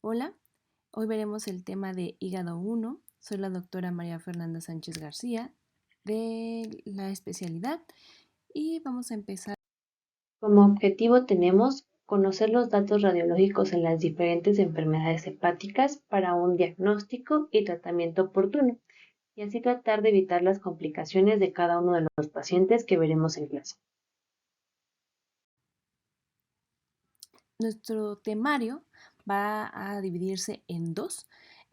Hola, hoy veremos el tema de hígado 1. Soy la doctora María Fernanda Sánchez García de la especialidad y vamos a empezar. Como objetivo tenemos conocer los datos radiológicos en las diferentes enfermedades hepáticas para un diagnóstico y tratamiento oportuno, y así tratar de evitar las complicaciones de cada uno de los pacientes que veremos en clase. Nuestro temario va a dividirse en dos.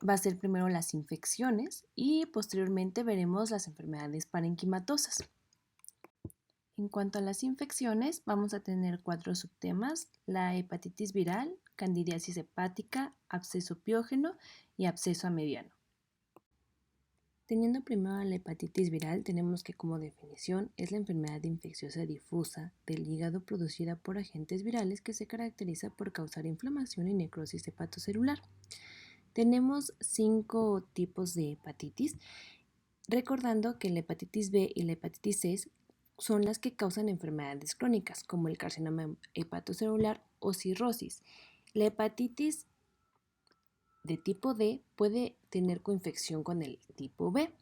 Va a ser primero las infecciones y posteriormente veremos las enfermedades parenquimatosas. En cuanto a las infecciones, vamos a tener 4 subtemas: la hepatitis viral, candidiasis hepática, absceso piógeno y absceso a mediano. Teniendo primero la hepatitis viral, tenemos que como definición es la enfermedad infecciosa difusa del hígado producida por agentes virales que se caracteriza por causar inflamación y necrosis hepatocelular. Tenemos 5 tipos de hepatitis, recordando que la hepatitis B y la hepatitis C son las que causan enfermedades crónicas, como el carcinoma hepatocelular o cirrosis. La hepatitis de tipo D puede tener coinfección con el tipo B.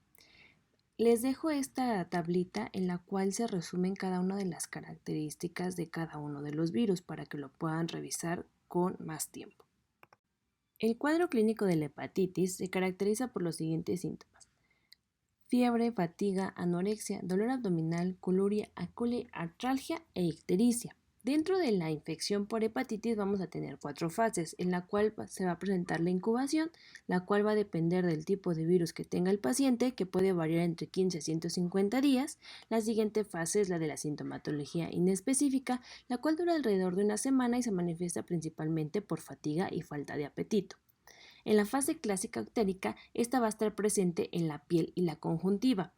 Les dejo esta tablita en la cual se resumen cada una de las características de cada uno de los virus para que lo puedan revisar con más tiempo. El cuadro clínico de la hepatitis se caracteriza por los siguientes síntomas: fiebre, fatiga, anorexia, dolor abdominal, coluria, artralgia e ictericia. Dentro de la infección por hepatitis vamos a tener 4 fases, en la cual se va a presentar la incubación, la cual va a depender del tipo de virus que tenga el paciente, que puede variar entre 15 a 150 días. La siguiente fase es la de la sintomatología inespecífica, la cual dura alrededor de una semana y se manifiesta principalmente por fatiga y falta de apetito. En la fase clásica ictérica, esta va a estar presente en la piel y la conjuntiva.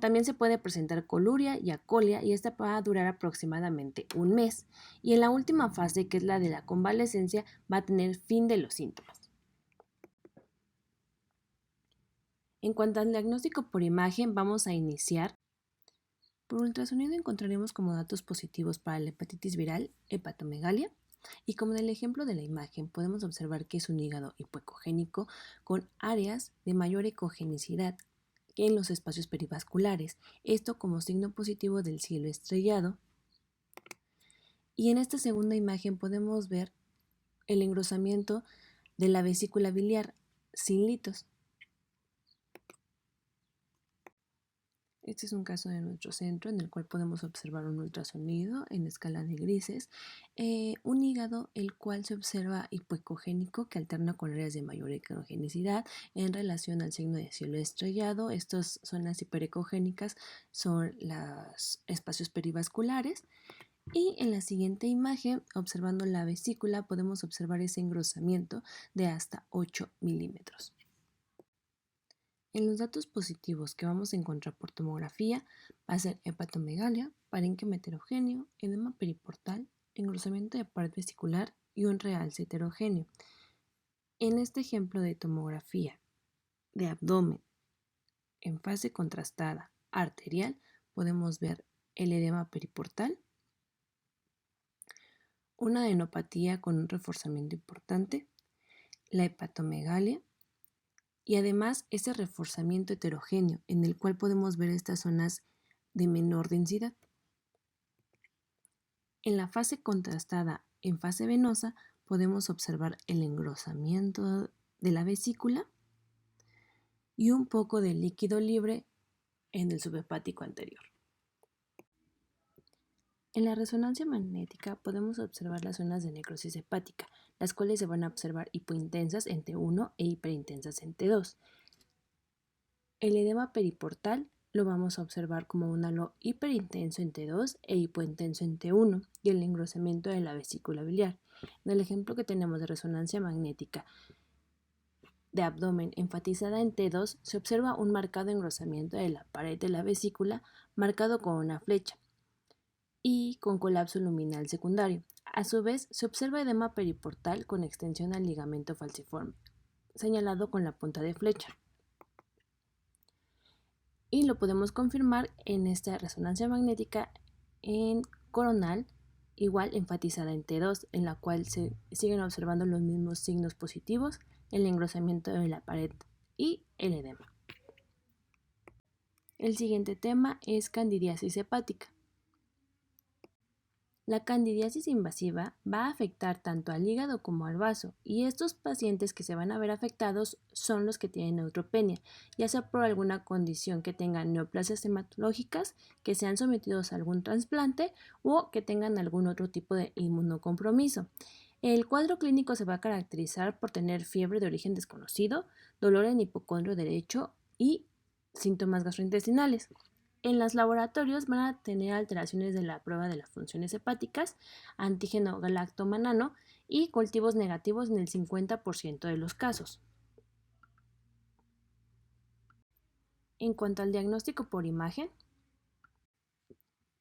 También se puede presentar coluria y acolia, y esta va a durar aproximadamente un mes. Y en la última fase, que es la de la convalecencia, va a tener fin de los síntomas. En cuanto al diagnóstico por imagen, vamos a iniciar. Por ultrasonido encontraremos como datos positivos para la hepatitis viral hepatomegalia, y como en el ejemplo de la imagen podemos observar que es un hígado hipoecogénico con áreas de mayor ecogenicidad que en los espacios perivasculares, esto como signo positivo del cielo estrellado. Y en esta segunda imagen podemos ver el engrosamiento de la vesícula biliar sin litos. Este es un caso de nuestro centro en el cual podemos observar un ultrasonido en escala de grises, un hígado el cual se observa hipoecogénico, que alterna con áreas de mayor ecogenicidad en relación al signo de cielo estrellado. Estas son las hiperecogénicas, son los espacios perivasculares. Y en la siguiente imagen, observando la vesícula, podemos observar ese engrosamiento de hasta 8 milímetros. En los datos positivos que vamos a encontrar por tomografía va a ser hepatomegalia, parénquima heterogéneo, edema periportal, engrosamiento de pared vesicular y un realce heterogéneo. En este ejemplo de tomografía de abdomen en fase contrastada arterial podemos ver el edema periportal, una adenopatía con un reforzamiento importante, la hepatomegalia, y además ese reforzamiento heterogéneo en el cual podemos ver estas zonas de menor densidad. En la fase contrastada en fase venosa podemos observar el engrosamiento de la vesícula y un poco de líquido libre en el subhepático anterior. En la resonancia magnética podemos observar las zonas de necrosis hepática, las cuales se van a observar hipointensas en T1 e hiperintensas en T2. El edema periportal lo vamos a observar como un halo hiperintenso en T2 e hipointenso en T1, y el engrosamiento de la vesícula biliar. En el ejemplo que tenemos de resonancia magnética de abdomen enfatizada en T2, se observa un marcado engrosamiento de la pared de la vesícula, marcado con una flecha y con colapso luminal secundario. A su vez, se observa edema periportal con extensión al ligamento falciforme, señalado con la punta de flecha. Y lo podemos confirmar en esta resonancia magnética en coronal igual enfatizada en T2, en la cual se siguen observando los mismos signos positivos, el engrosamiento de la pared y el edema. El siguiente tema es candidiasis hepática. La candidiasis invasiva va a afectar tanto al hígado como al vaso, y estos pacientes que se van a ver afectados son los que tienen neutropenia, ya sea por alguna condición que tengan neoplasias hematológicas, que sean sometidos a algún trasplante o que tengan algún otro tipo de inmunocompromiso. El cuadro clínico se va a caracterizar por tener fiebre de origen desconocido, dolor en hipocondrio derecho y síntomas gastrointestinales. En los laboratorios van a tener alteraciones de la prueba de las funciones hepáticas, antígeno galactomanano y cultivos negativos en el 50% de los casos. En cuanto al diagnóstico por imagen,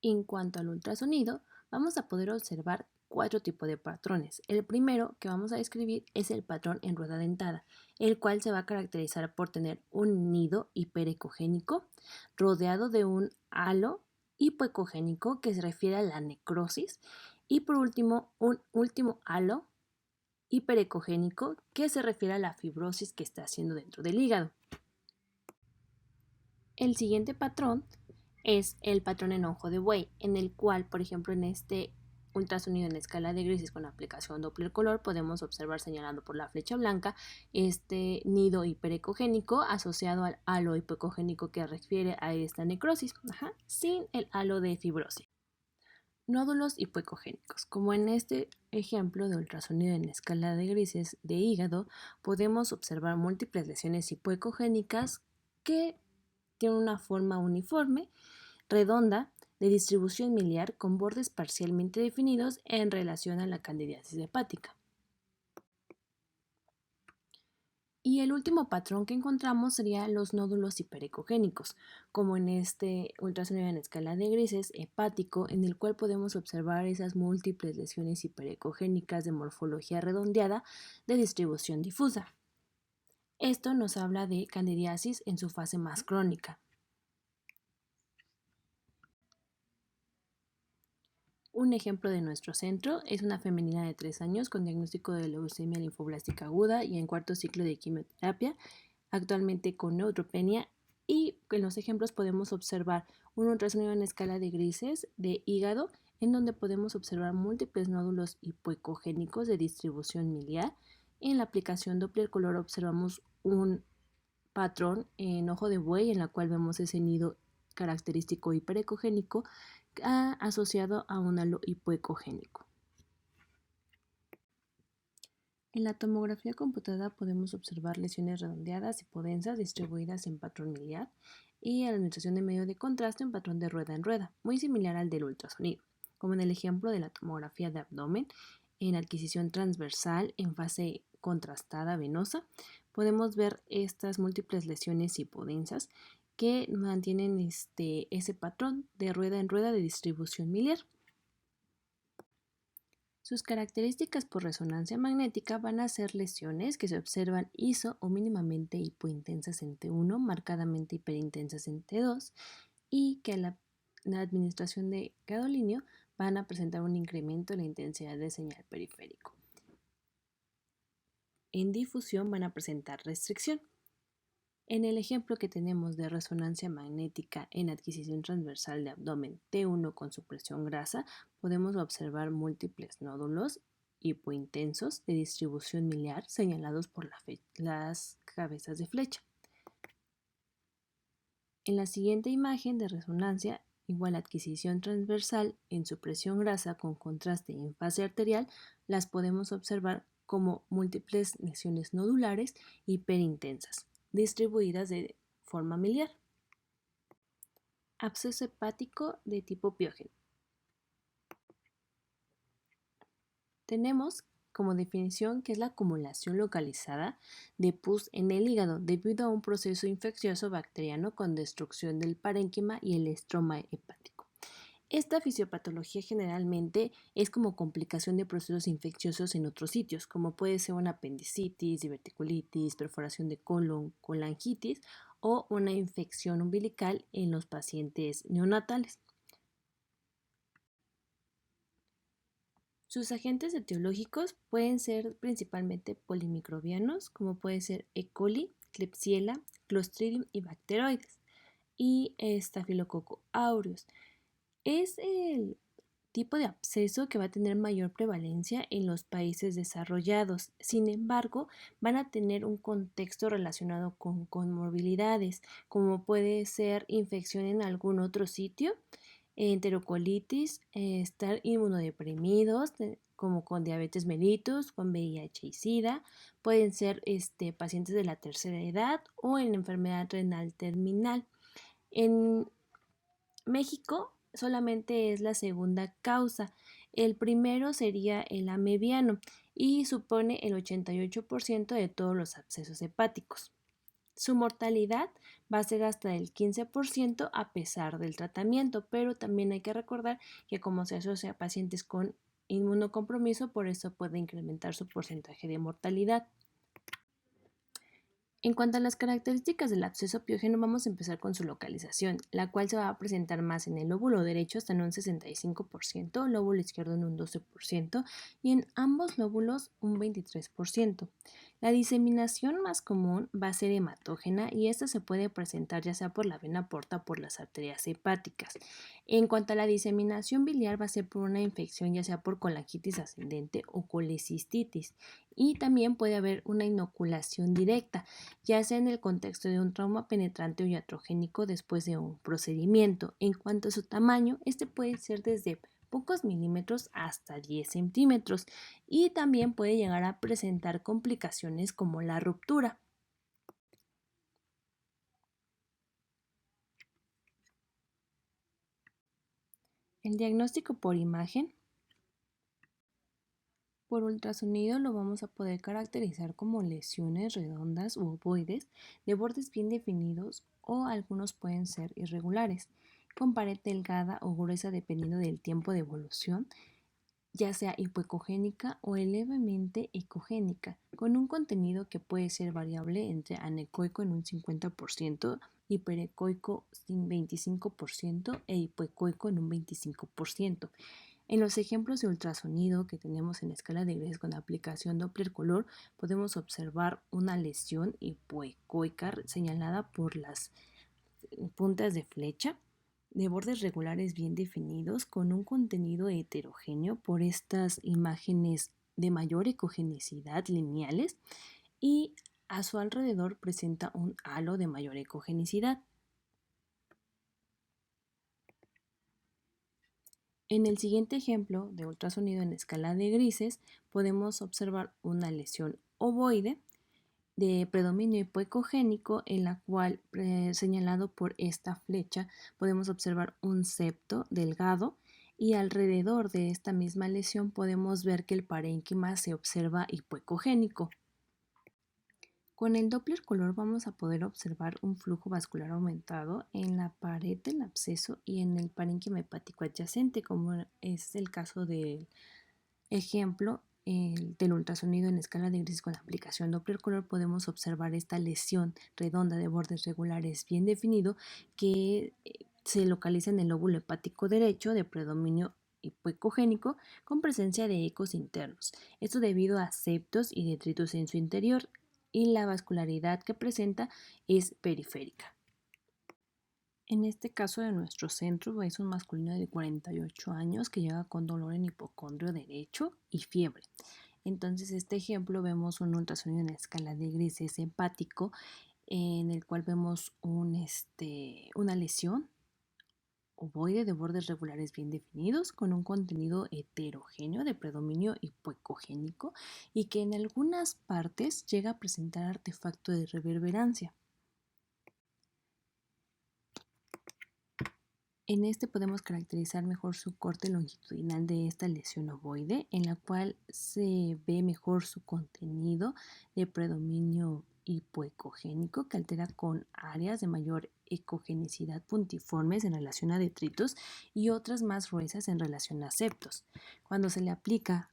en cuanto al ultrasonido, vamos a poder observar 4 tipos de patrones. El primero que vamos a describir es el patrón en rueda dentada, el cual se va a caracterizar por tener un nido hiperecogénico rodeado de un halo hipoecogénico que se refiere a la necrosis y por último un último halo hiperecogénico que se refiere a la fibrosis que está haciendo dentro del hígado. El siguiente patrón es el patrón en ojo de buey, en el cual, por ejemplo, en este ultrasonido en escala de grises con aplicación Doppler color podemos observar señalando por la flecha blanca este nido hiperecogénico asociado al halo hipoecogénico que refiere a esta necrosis, sin el halo de fibrosis. Nódulos hipoecogénicos. Como en este ejemplo de ultrasonido en escala de grises de hígado, podemos observar múltiples lesiones hipoecogénicas que tienen una forma uniforme, redonda, de distribución miliar con bordes parcialmente definidos en relación a la candidiasis hepática. Y el último patrón que encontramos sería los nódulos hiperecogénicos, como en este ultrasonido en escala de grises hepático, en el cual podemos observar esas múltiples lesiones hiperecogénicas de morfología redondeada de distribución difusa. Esto nos habla de candidiasis en su fase más crónica. Un ejemplo de nuestro centro es una femenina de 3 años con diagnóstico de leucemia linfoblástica aguda y en cuarto ciclo de quimioterapia, actualmente con neutropenia, y en los ejemplos podemos observar un ultrasonido en escala de grises de hígado en donde podemos observar múltiples nódulos hipoecogénicos de distribución miliar. En la aplicación Doppler color observamos un patrón en ojo de buey en la cual vemos ese nido característico hiperecogénico asociado a un halo hipoecogénico. En la tomografía computada podemos observar lesiones redondeadas hipodensas distribuidas en patrón miliar y a la administración de medio de contraste en patrón de rueda en rueda, muy similar al del ultrasonido, como en el ejemplo de la tomografía de abdomen en adquisición transversal en fase contrastada venosa. Podemos ver estas múltiples lesiones hipodensas que mantienen ese patrón de rueda en rueda de distribución miliar. Sus características por resonancia magnética van a ser lesiones que se observan iso o mínimamente hipointensas en T1, marcadamente hiperintensas en T2 y que la administración de gadolínio van a presentar un incremento en la intensidad de señal periférico. En difusión van a presentar restricción. En el ejemplo que tenemos de resonancia magnética en adquisición transversal de abdomen T1 con supresión grasa, podemos observar múltiples nódulos hipointensos de distribución miliar señalados por las cabezas de flecha. En la siguiente imagen de resonancia igual adquisición transversal en supresión grasa con contraste en fase arterial, las podemos observar como múltiples lesiones nodulares hiperintensas distribuidas de forma miliar. Absceso hepático de tipo piógeno. Tenemos como definición que es la acumulación localizada de pus en el hígado debido a un proceso infeccioso bacteriano con destrucción del parénquima y el estroma hepático. Esta fisiopatología generalmente es como complicación de procesos infecciosos en otros sitios, como puede ser una apendicitis, diverticulitis, perforación de colon, colangitis o una infección umbilical en los pacientes neonatales. Sus agentes etiológicos pueden ser principalmente polimicrobianos, como puede ser E. coli, Klebsiella, Clostridium y bacteroides, y Staphylococcus aureus. Es el tipo de absceso que va a tener mayor prevalencia en los países desarrollados. Sin embargo, van a tener un contexto relacionado con comorbilidades, como puede ser infección en algún otro sitio, enterocolitis, estar inmunodeprimidos, como con diabetes mellitus, con VIH y SIDA, pueden ser pacientes de la tercera edad o en enfermedad renal terminal. En México solamente es la segunda causa. El primero sería el amebiano y supone el 88% de todos los abscesos hepáticos. Su mortalidad va a ser hasta el 15% a pesar del tratamiento, pero también hay que recordar que como se asocia a pacientes con inmunocompromiso, por eso puede incrementar su porcentaje de mortalidad. En cuanto a las características del absceso piógeno, vamos a empezar con su localización, la cual se va a presentar más en el lóbulo derecho hasta en un 65%, lóbulo izquierdo en un 12% y en ambos lóbulos un 23%. La diseminación más común va a ser hematógena y esta se puede presentar ya sea por la vena porta o por las arterias hepáticas. En cuanto a la diseminación biliar, va a ser por una infección ya sea por colangitis ascendente o colecistitis, y también puede haber una inoculación directa, ya sea en el contexto de un trauma penetrante o iatrogénico después de un procedimiento. En cuanto a su tamaño, este puede ser desde pocos milímetros hasta 10 centímetros y también puede llegar a presentar complicaciones como la ruptura. El diagnóstico por imagen. Por ultrasonido lo vamos a poder caracterizar como lesiones redondas u ovoides de bordes bien definidos o algunos pueden ser irregulares, con pared delgada o gruesa dependiendo del tiempo de evolución, ya sea hipoecogénica o levemente ecogénica, con un contenido que puede ser variable entre anecoico en un 50%, hiperecoico en 25% e hipoecoico en un 25%. En los ejemplos de ultrasonido que tenemos en escala de grises con aplicación Doppler color, podemos observar una lesión hipoecoica señalada por las puntas de flecha, de bordes regulares bien definidos, con un contenido heterogéneo por estas imágenes de mayor ecogenicidad lineales, y a su alrededor presenta un halo de mayor ecogenicidad. En el siguiente ejemplo de ultrasonido en escala de grises podemos observar una lesión ovoide de predominio hipoecogénico en la cual, señalado por esta flecha, podemos observar un septo delgado y alrededor de esta misma lesión podemos ver que el parénquima se observa hipoecogénico. Con el Doppler color vamos a poder observar un flujo vascular aumentado en la pared del absceso y en el parénquima hepático adyacente, como es el caso del ejemplo del ultrasonido en escala de grises con aplicación Doppler color. Podemos observar esta lesión redonda de bordes regulares bien definido que se localiza en el lóbulo hepático derecho de predominio hipoecogénico con presencia de ecos internos. Esto debido a septos y detritus en su interior, y la vascularidad que presenta es periférica. En este caso de nuestro centro es un masculino de 48 años que llega con dolor en hipocondrio derecho y fiebre. Entonces, este ejemplo vemos un ultrasonido en la escala de grises hepático en el cual vemos una lesión ovoide de bordes regulares bien definidos con un contenido heterogéneo de predominio hipoecogénico y que en algunas partes llega a presentar artefacto de reverberancia. En este podemos caracterizar mejor su corte longitudinal de esta lesión ovoide, en la cual se ve mejor su contenido de predominio hipoecogénico que altera con áreas de mayor ecogenicidad puntiformes en relación a detritos y otras más gruesas en relación a septos. Cuando se le aplica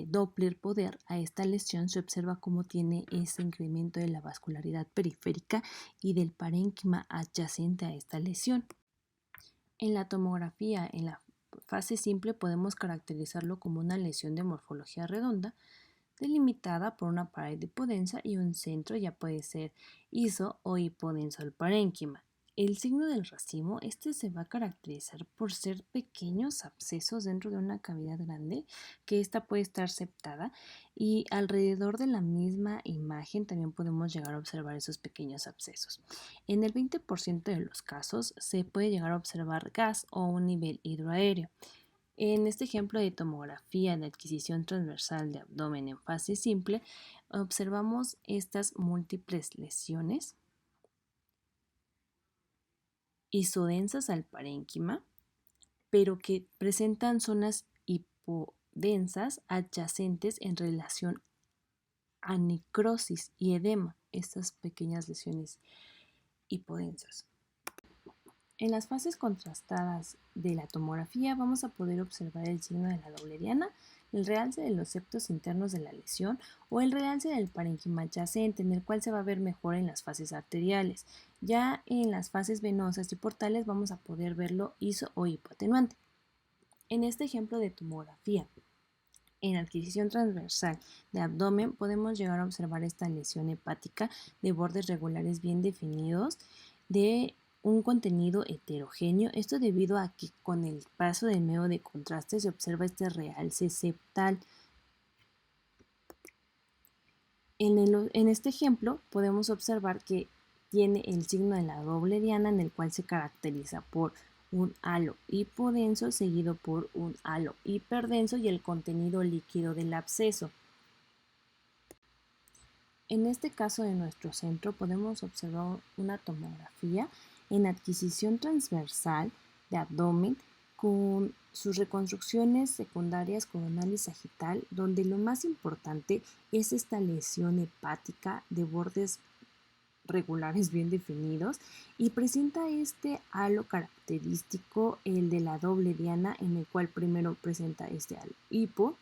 Doppler poder a esta lesión, se observa cómo tiene ese incremento de la vascularidad periférica y del parénquima adyacente a esta lesión. En la tomografía, en la fase simple podemos caracterizarlo como una lesión de morfología redonda delimitada por una pared hipodensa y un centro, ya puede ser iso o hipodenso al parénquima. El signo del racimo, se va a caracterizar por ser pequeños abscesos dentro de una cavidad grande, que esta puede estar septada, y alrededor de la misma imagen también podemos llegar a observar esos pequeños abscesos. En el 20% de los casos se puede llegar a observar gas o un nivel hidroaéreo. En este ejemplo de tomografía de adquisición transversal de abdomen en fase simple, observamos estas múltiples lesiones isodensas al parénquima, pero que presentan zonas hipodensas adyacentes en relación a necrosis y edema, estas pequeñas lesiones hipodensas. En las fases contrastadas de la tomografía vamos a poder observar el signo de la doble diana, el realce de los septos internos de la lesión o el realce del parénquima adyacente, en el cual se va a ver mejor en las fases arteriales. Ya en las fases venosas y portales vamos a poder verlo iso o hipoatenuante. En este ejemplo de tomografía, en adquisición transversal de abdomen podemos llegar a observar esta lesión hepática de bordes regulares bien definidos de un contenido heterogéneo, esto debido a que con el paso del medio de contraste se observa este realce septal. En este ejemplo podemos observar que tiene el signo de la doble diana, en el cual se caracteriza por un halo hipodenso seguido por un halo hiperdenso y el contenido líquido del absceso. En este caso de nuestro centro podemos observar una tomografía en adquisición transversal de abdomen con sus reconstrucciones secundarias coronal y sagital, donde lo más importante es esta lesión hepática de bordes regulares bien definidos, y presenta este halo característico, el de la doble diana, en el cual primero presenta este halo hipo,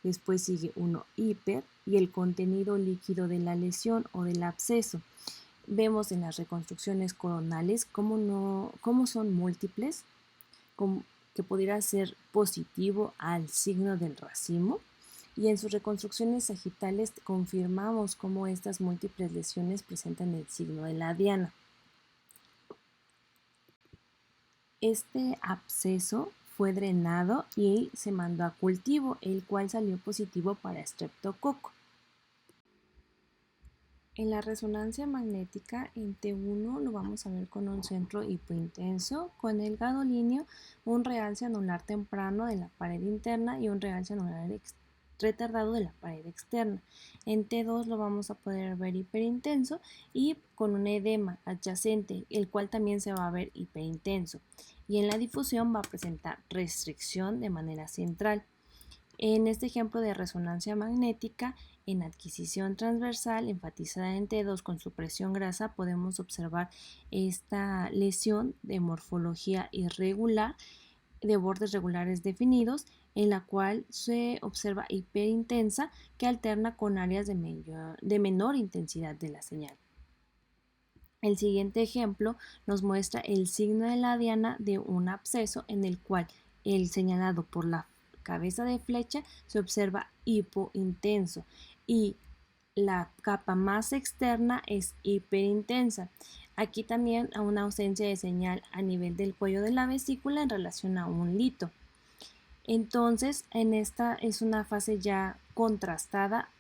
después sigue uno hiper y el contenido líquido de la lesión o del absceso. Vemos en las reconstrucciones coronales cómo son múltiples, que pudiera ser positivo al signo del racimo, y en sus reconstrucciones sagitales confirmamos cómo estas múltiples lesiones presentan el signo de la diana. Este absceso fue drenado y se mandó a cultivo, el cual salió positivo para estreptococo. En la resonancia magnética en T1 lo vamos a ver con un centro hipointenso, con el gadolíneo, un realce anular temprano de la pared interna y un realce anular retardado de la pared externa. En T2 lo vamos a poder ver hiperintenso y con un edema adyacente, el cual también se va a ver hiperintenso. Y en la difusión va a presentar restricción de manera central. En este ejemplo de resonancia magnética, en adquisición transversal enfatizada en T2 con supresión grasa, podemos observar esta lesión de morfología irregular de bordes regulares definidos, en la cual se observa hiperintensa que alterna con áreas de menor intensidad de la señal. El siguiente ejemplo nos muestra el signo de la diana de un absceso, en el cual el señalado por la cabeza de flecha se observa hipointenso y la capa más externa es hiperintensa. Aquí también hay una ausencia de señal a nivel del cuello de la vesícula en relación a un lito. Entonces, en esta es una fase ya contrastada,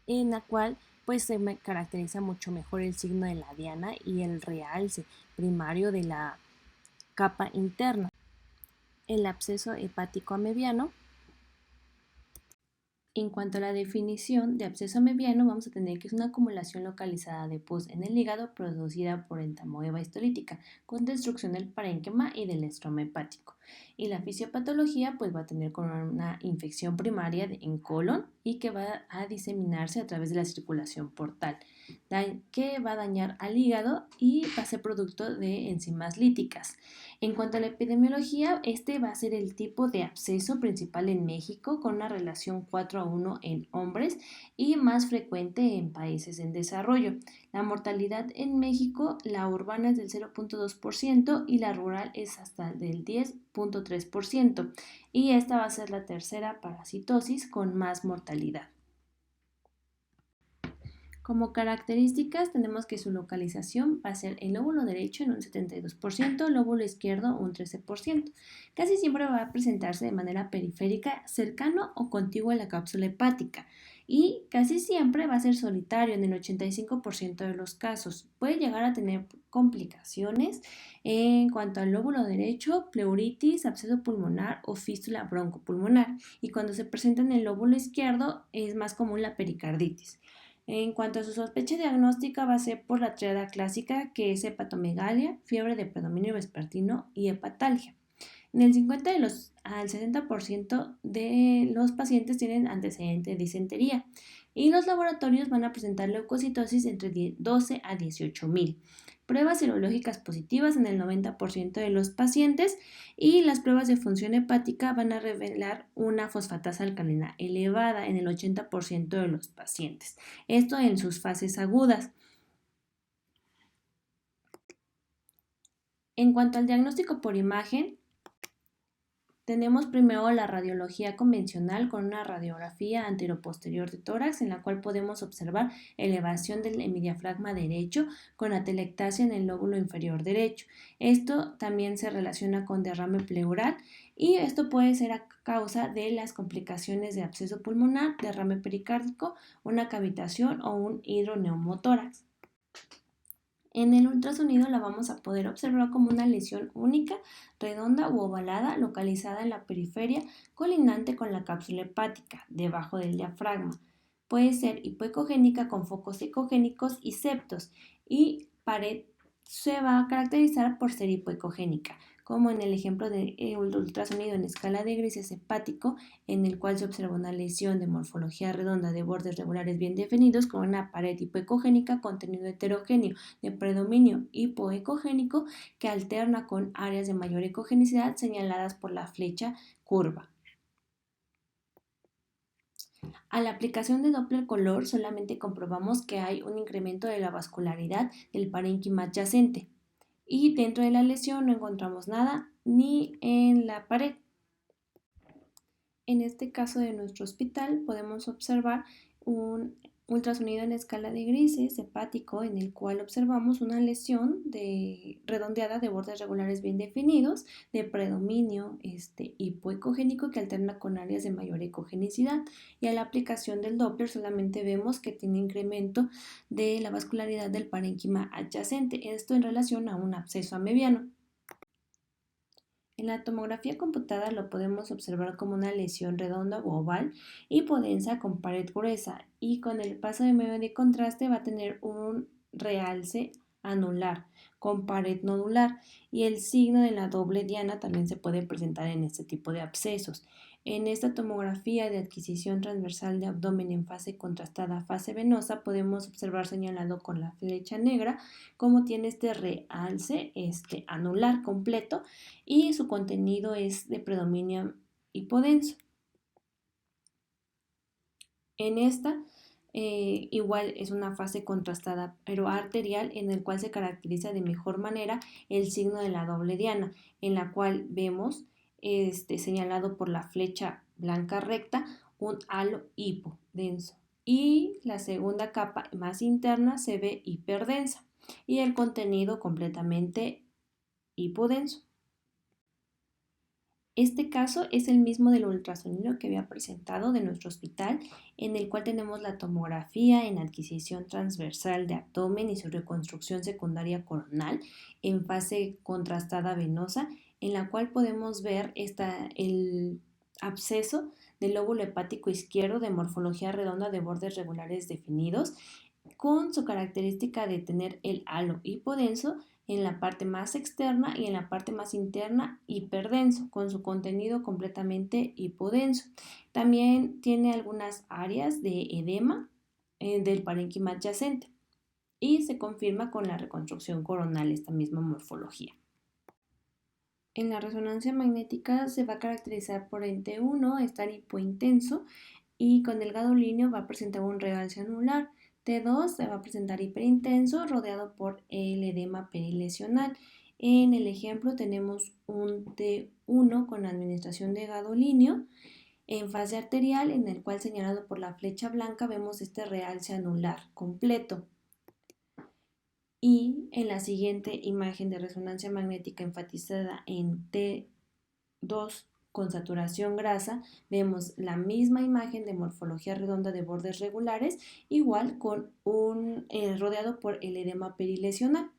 en la cual pues se me caracteriza mucho mejor el signo de la diana y el realce primario de la capa interna. El absceso hepático amebiano. En cuanto a la definición de absceso amebiano, vamos a tener que es una acumulación localizada de pus en el hígado producida por entamoeba histolítica, con destrucción del parénquima y del estroma hepático. Y la fisiopatología pues va a tener con una infección primaria en colon y que va a diseminarse a través de la circulación portal, que va a dañar al hígado y va a ser producto de enzimas líticas. En cuanto a la epidemiología, este va a ser el tipo de absceso principal en México, con una relación 4:1 en hombres y más frecuente en países en desarrollo. La mortalidad en México, la urbana es del 0.2% y la rural es hasta del 10.3%, y esta va a ser la tercera parasitosis con más mortalidad. Como características tenemos que su localización va a ser el lóbulo derecho en un 72%, el lóbulo izquierdo un 13%. Casi siempre va a presentarse de manera periférica, cercano o contiguo a la cápsula hepática, y casi siempre va a ser solitario en el 85% de los casos. Puede llegar a tener complicaciones en cuanto al lóbulo derecho, pleuritis, absceso pulmonar o fístula broncopulmonar, y cuando se presenta en el lóbulo izquierdo es más común la pericarditis. En cuanto a su sospecha diagnóstica, va a ser por la triada clásica, que es hepatomegalia, fiebre de predominio vespertino y hepatalgia. En el 50 al 60% de los pacientes tienen antecedente de disentería, y los laboratorios van a presentar leucocitosis entre 12 a 18.000. Pruebas serológicas positivas en el 90% de los pacientes, y las pruebas de función hepática van a revelar una fosfatasa alcalina elevada en el 80% de los pacientes. Esto en sus fases agudas. En cuanto al diagnóstico por imagen, tenemos primero la radiología convencional con una radiografía anteroposterior de tórax, en la cual podemos observar elevación del hemidiafragma derecho con atelectasia en el lóbulo inferior derecho. Esto también se relaciona con derrame pleural, y esto puede ser a causa de las complicaciones de absceso pulmonar, derrame pericárdico, una cavitación o un hidroneumotórax. En el ultrasonido la vamos a poder observar como una lesión única, redonda u ovalada, localizada en la periferia colindante con la cápsula hepática, debajo del diafragma. Puede ser hipoecogénica con focos ecogénicos y septos, y pared se va a caracterizar por ser hipoecogénica, como en el ejemplo de ultrasonido en escala de grises hepático, en el cual se observa una lesión de morfología redonda de bordes regulares bien definidos con una pared hipoecogénica, contenido heterogéneo de predominio hipoecogénico que alterna con áreas de mayor ecogenicidad señaladas por la flecha curva. A la aplicación de Doppler color solamente comprobamos que hay un incremento de la vascularidad del parénquima adyacente, y dentro de la lesión no encontramos nada ni en la pared. En este caso de nuestro hospital podemos observar un ultrasonido en escala de grises hepático, en el cual observamos una lesión redondeada de bordes regulares bien definidos de predominio hipoecogénico que alterna con áreas de mayor ecogenicidad, y a la aplicación del Doppler solamente vemos que tiene incremento de la vascularidad del parénquima adyacente, esto en relación a un absceso amebiano. En la tomografía computada lo podemos observar como una lesión redonda u oval hipodensa con pared gruesa, y con el paso de medio de contraste va a tener un realce anular con pared nodular, y el signo de la doble diana también se puede presentar en este tipo de abscesos. En esta tomografía de adquisición transversal de abdomen en fase contrastada, fase venosa, podemos observar señalado con la flecha negra cómo tiene este realce anular completo, y su contenido es de predominio hipodenso. En esta igual es una fase contrastada pero arterial, en el cual se caracteriza de mejor manera el signo de la doble diana, en la cual vemos señalado por la flecha blanca recta un halo hipodenso, y la segunda capa más interna se ve hiperdensa y el contenido completamente hipodenso. Este caso es el mismo del ultrasonido que había presentado de nuestro hospital, en el cual tenemos la tomografía en adquisición transversal de abdomen y su reconstrucción secundaria coronal en fase contrastada venosa, en la cual podemos ver el absceso del lóbulo hepático izquierdo de morfología redonda de bordes regulares definidos, con su característica de tener el halo hipodenso en la parte más externa y en la parte más interna hiperdenso, con su contenido completamente hipodenso. También tiene algunas áreas de edema del parénquima adyacente y se confirma con la reconstrucción coronal esta misma morfología. En la resonancia magnética se va a caracterizar por en T1 estar hipointenso y con el gadolínio va a presentar un realce anular. T2 se va a presentar hiperintenso rodeado por el edema perilesional. En el ejemplo tenemos un T1 con administración de gadolínio en fase arterial, en el cual señalado por la flecha blanca vemos este realce anular completo. Y en la siguiente imagen de resonancia magnética enfatizada en T2 con saturación grasa, vemos la misma imagen de morfología redonda de bordes regulares, igual con un rodeado por el edema perilesional.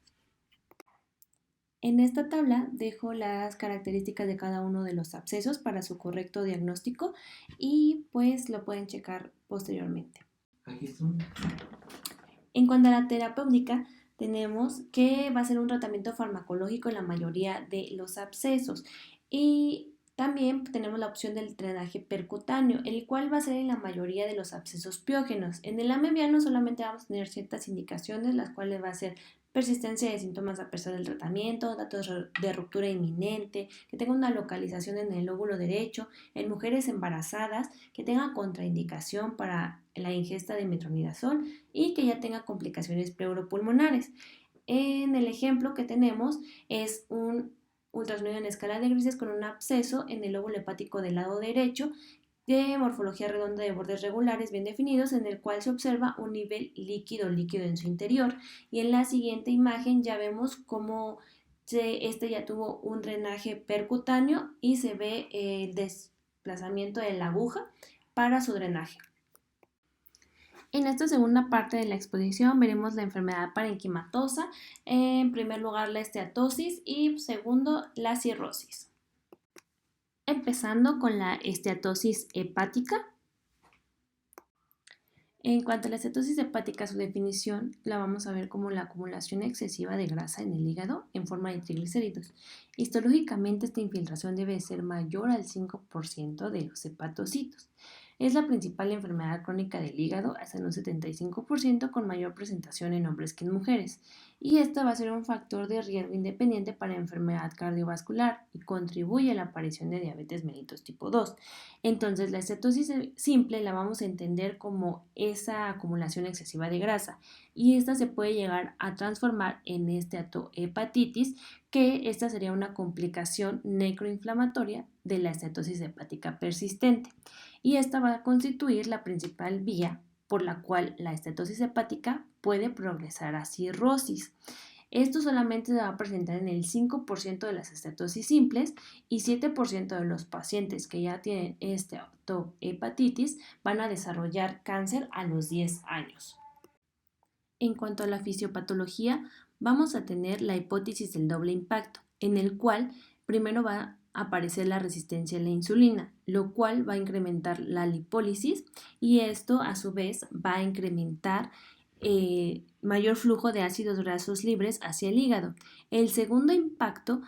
En esta tabla dejo las características de cada uno de los abscesos para su correcto diagnóstico y pues lo pueden checar posteriormente. Aquí están. En cuanto a la terapéutica, tenemos que va a ser un tratamiento farmacológico en la mayoría de los abscesos y también tenemos la opción del drenaje percutáneo, el cual va a ser en la mayoría de los abscesos piógenos. En el amebiano solamente vamos a tener ciertas indicaciones, las cuales va a ser persistencia de síntomas a pesar del tratamiento, datos de ruptura inminente, que tenga una localización en el lóbulo derecho, en mujeres embarazadas, que tenga contraindicación para la ingesta de metronidazol y que ya tenga complicaciones pleuropulmonares. En el ejemplo que tenemos es un ultrasonido en escala de grises con un absceso en el lóbulo hepático del lado derecho de morfología redonda de bordes regulares bien definidos, en el cual se observa un nivel líquido en su interior. Y en la siguiente imagen ya vemos cómo este ya tuvo un drenaje percutáneo y se ve el desplazamiento de la aguja para su drenaje. En esta segunda parte de la exposición veremos la enfermedad parenquimatosa, en primer lugar la esteatosis y segundo la cirrosis. Empezando con la esteatosis hepática. En cuanto a la esteatosis hepática, su definición la vamos a ver como la acumulación excesiva de grasa en el hígado en forma de triglicéridos. Histológicamente, esta infiltración debe ser mayor al 5% de los hepatocitos. Es la principal enfermedad crónica del hígado, hasta en un 75%, con mayor presentación en hombres que en mujeres. Y esta va a ser un factor de riesgo independiente para enfermedad cardiovascular y contribuye a la aparición de diabetes mellitus tipo 2. Entonces, la estetosis simple la vamos a entender como esa acumulación excesiva de grasa y esta se puede llegar a transformar en esteatohepatitis, que esta sería una complicación necroinflamatoria de la estetosis hepática persistente. Y esta va a constituir la principal vía por la cual la estetosis hepática puede progresar a cirrosis. Esto solamente se va a presentar en el 5% de las estetosis simples y 7% de los pacientes que ya tienen esteatohepatitis van a desarrollar cáncer a los 10 años. En cuanto a la fisiopatología, vamos a tener la hipótesis del doble impacto, en el cual primero va a aparecer la resistencia a la insulina, lo cual va a incrementar la lipólisis y esto a su vez va a incrementar mayor flujo de ácidos grasos libres hacia el hígado. El segundo impacto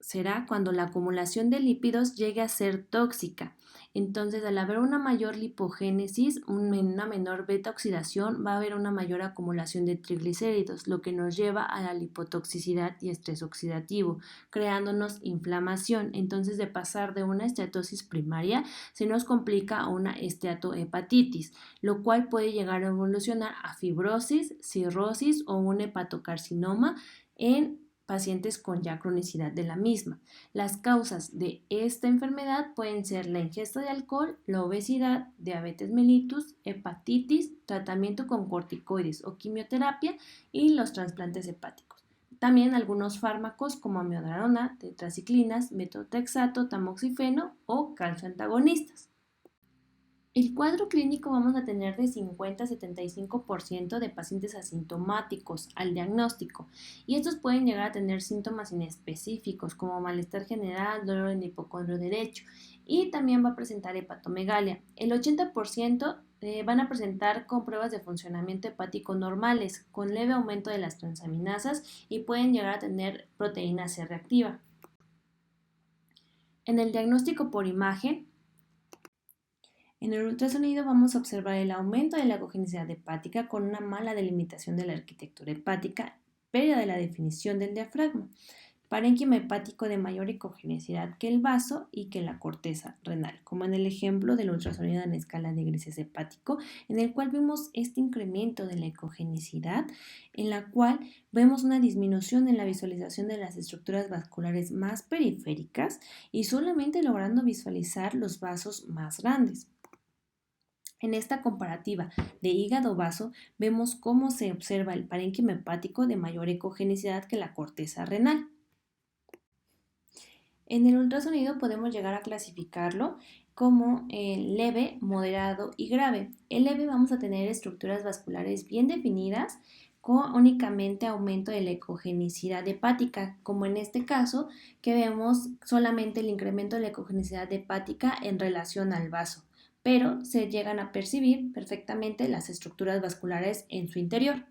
será cuando la acumulación de lípidos llegue a ser tóxica. Entonces, al haber una mayor lipogénesis, una menor beta oxidación, va a haber una mayor acumulación de triglicéridos, lo que nos lleva a la lipotoxicidad y estrés oxidativo, creándonos inflamación. Entonces, de pasar de una esteatosis primaria, se nos complica a una esteatohepatitis, lo cual puede llegar a evolucionar a fibrosis, cirrosis o un hepatocarcinoma en pacientes con ya cronicidad de la misma. Las causas de esta enfermedad pueden ser la ingesta de alcohol, la obesidad, diabetes mellitus, hepatitis, tratamiento con corticoides o quimioterapia y los trasplantes hepáticos. También algunos fármacos como amiodarona, tetraciclinas, metotrexato, tamoxifeno o calcio antagonistas. El cuadro clínico vamos a tener de 50 a 75% de pacientes asintomáticos al diagnóstico y estos pueden llegar a tener síntomas inespecíficos como malestar general, dolor en el hipocondrio derecho y también va a presentar hepatomegalia. El 80% van a presentar con pruebas de funcionamiento hepático normales, con leve aumento de las transaminasas y pueden llegar a tener proteína C reactiva. En el diagnóstico por imagen, en el ultrasonido vamos a observar el aumento de la ecogenicidad hepática con una mala delimitación de la arquitectura hepática, pérdida de la definición del diafragma, parénquima hepático de mayor ecogenicidad que el vaso y que la corteza renal, como en el ejemplo del ultrasonido en escala de grises hepático, en el cual vemos este incremento de la ecogenicidad, en la cual vemos una disminución en la visualización de las estructuras vasculares más periféricas y solamente logrando visualizar los vasos más grandes. En esta comparativa de hígado-vaso vemos cómo se observa el parénquima hepático de mayor ecogenicidad que la corteza renal. En el ultrasonido podemos llegar a clasificarlo como leve, moderado y grave. El leve vamos a tener estructuras vasculares bien definidas con únicamente aumento de la ecogenicidad hepática, como en este caso que vemos solamente el incremento de la ecogenicidad hepática en relación al vaso, pero se llegan a percibir perfectamente las estructuras vasculares en su interior.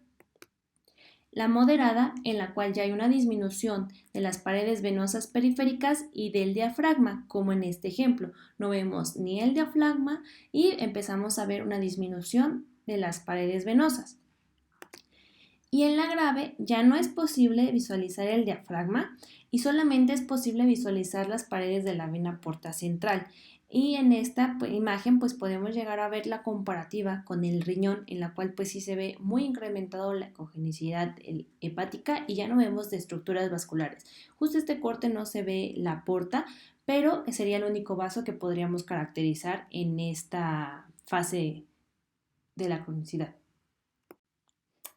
La moderada, en la cual ya hay una disminución de las paredes venosas periféricas y del diafragma, como en este ejemplo. No vemos ni el diafragma y empezamos a ver una disminución de las paredes venosas. Y en la grave ya no es posible visualizar el diafragma y solamente es posible visualizar las paredes de la vena porta central. Y en esta imagen pues podemos llegar a ver la comparativa con el riñón, en la cual pues sí se ve muy incrementado la ecogenicidad hepática y ya no vemos de estructuras vasculares. Justo este corte no se ve la porta, pero sería el único vaso que podríamos caracterizar en esta fase de la cronicidad.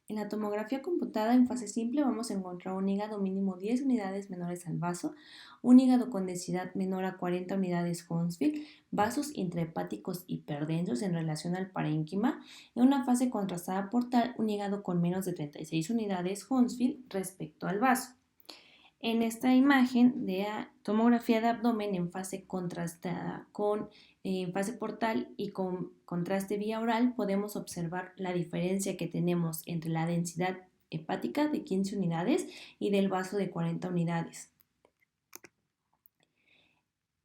En la tomografía computada en fase simple vamos a encontrar un hígado mínimo 10 unidades menores al vaso, un hígado con densidad menor a 40 unidades Hounsfield, vasos intrahepáticos hiperdensos en relación al parénquima, en una fase contrastada portal un hígado con menos de 36 unidades Hounsfield respecto al vaso. En esta imagen de tomografía de abdomen en fase contrastada con fase portal y con contraste vía oral podemos observar la diferencia que tenemos entre la densidad hepática de 15 unidades y del vaso de 40 unidades.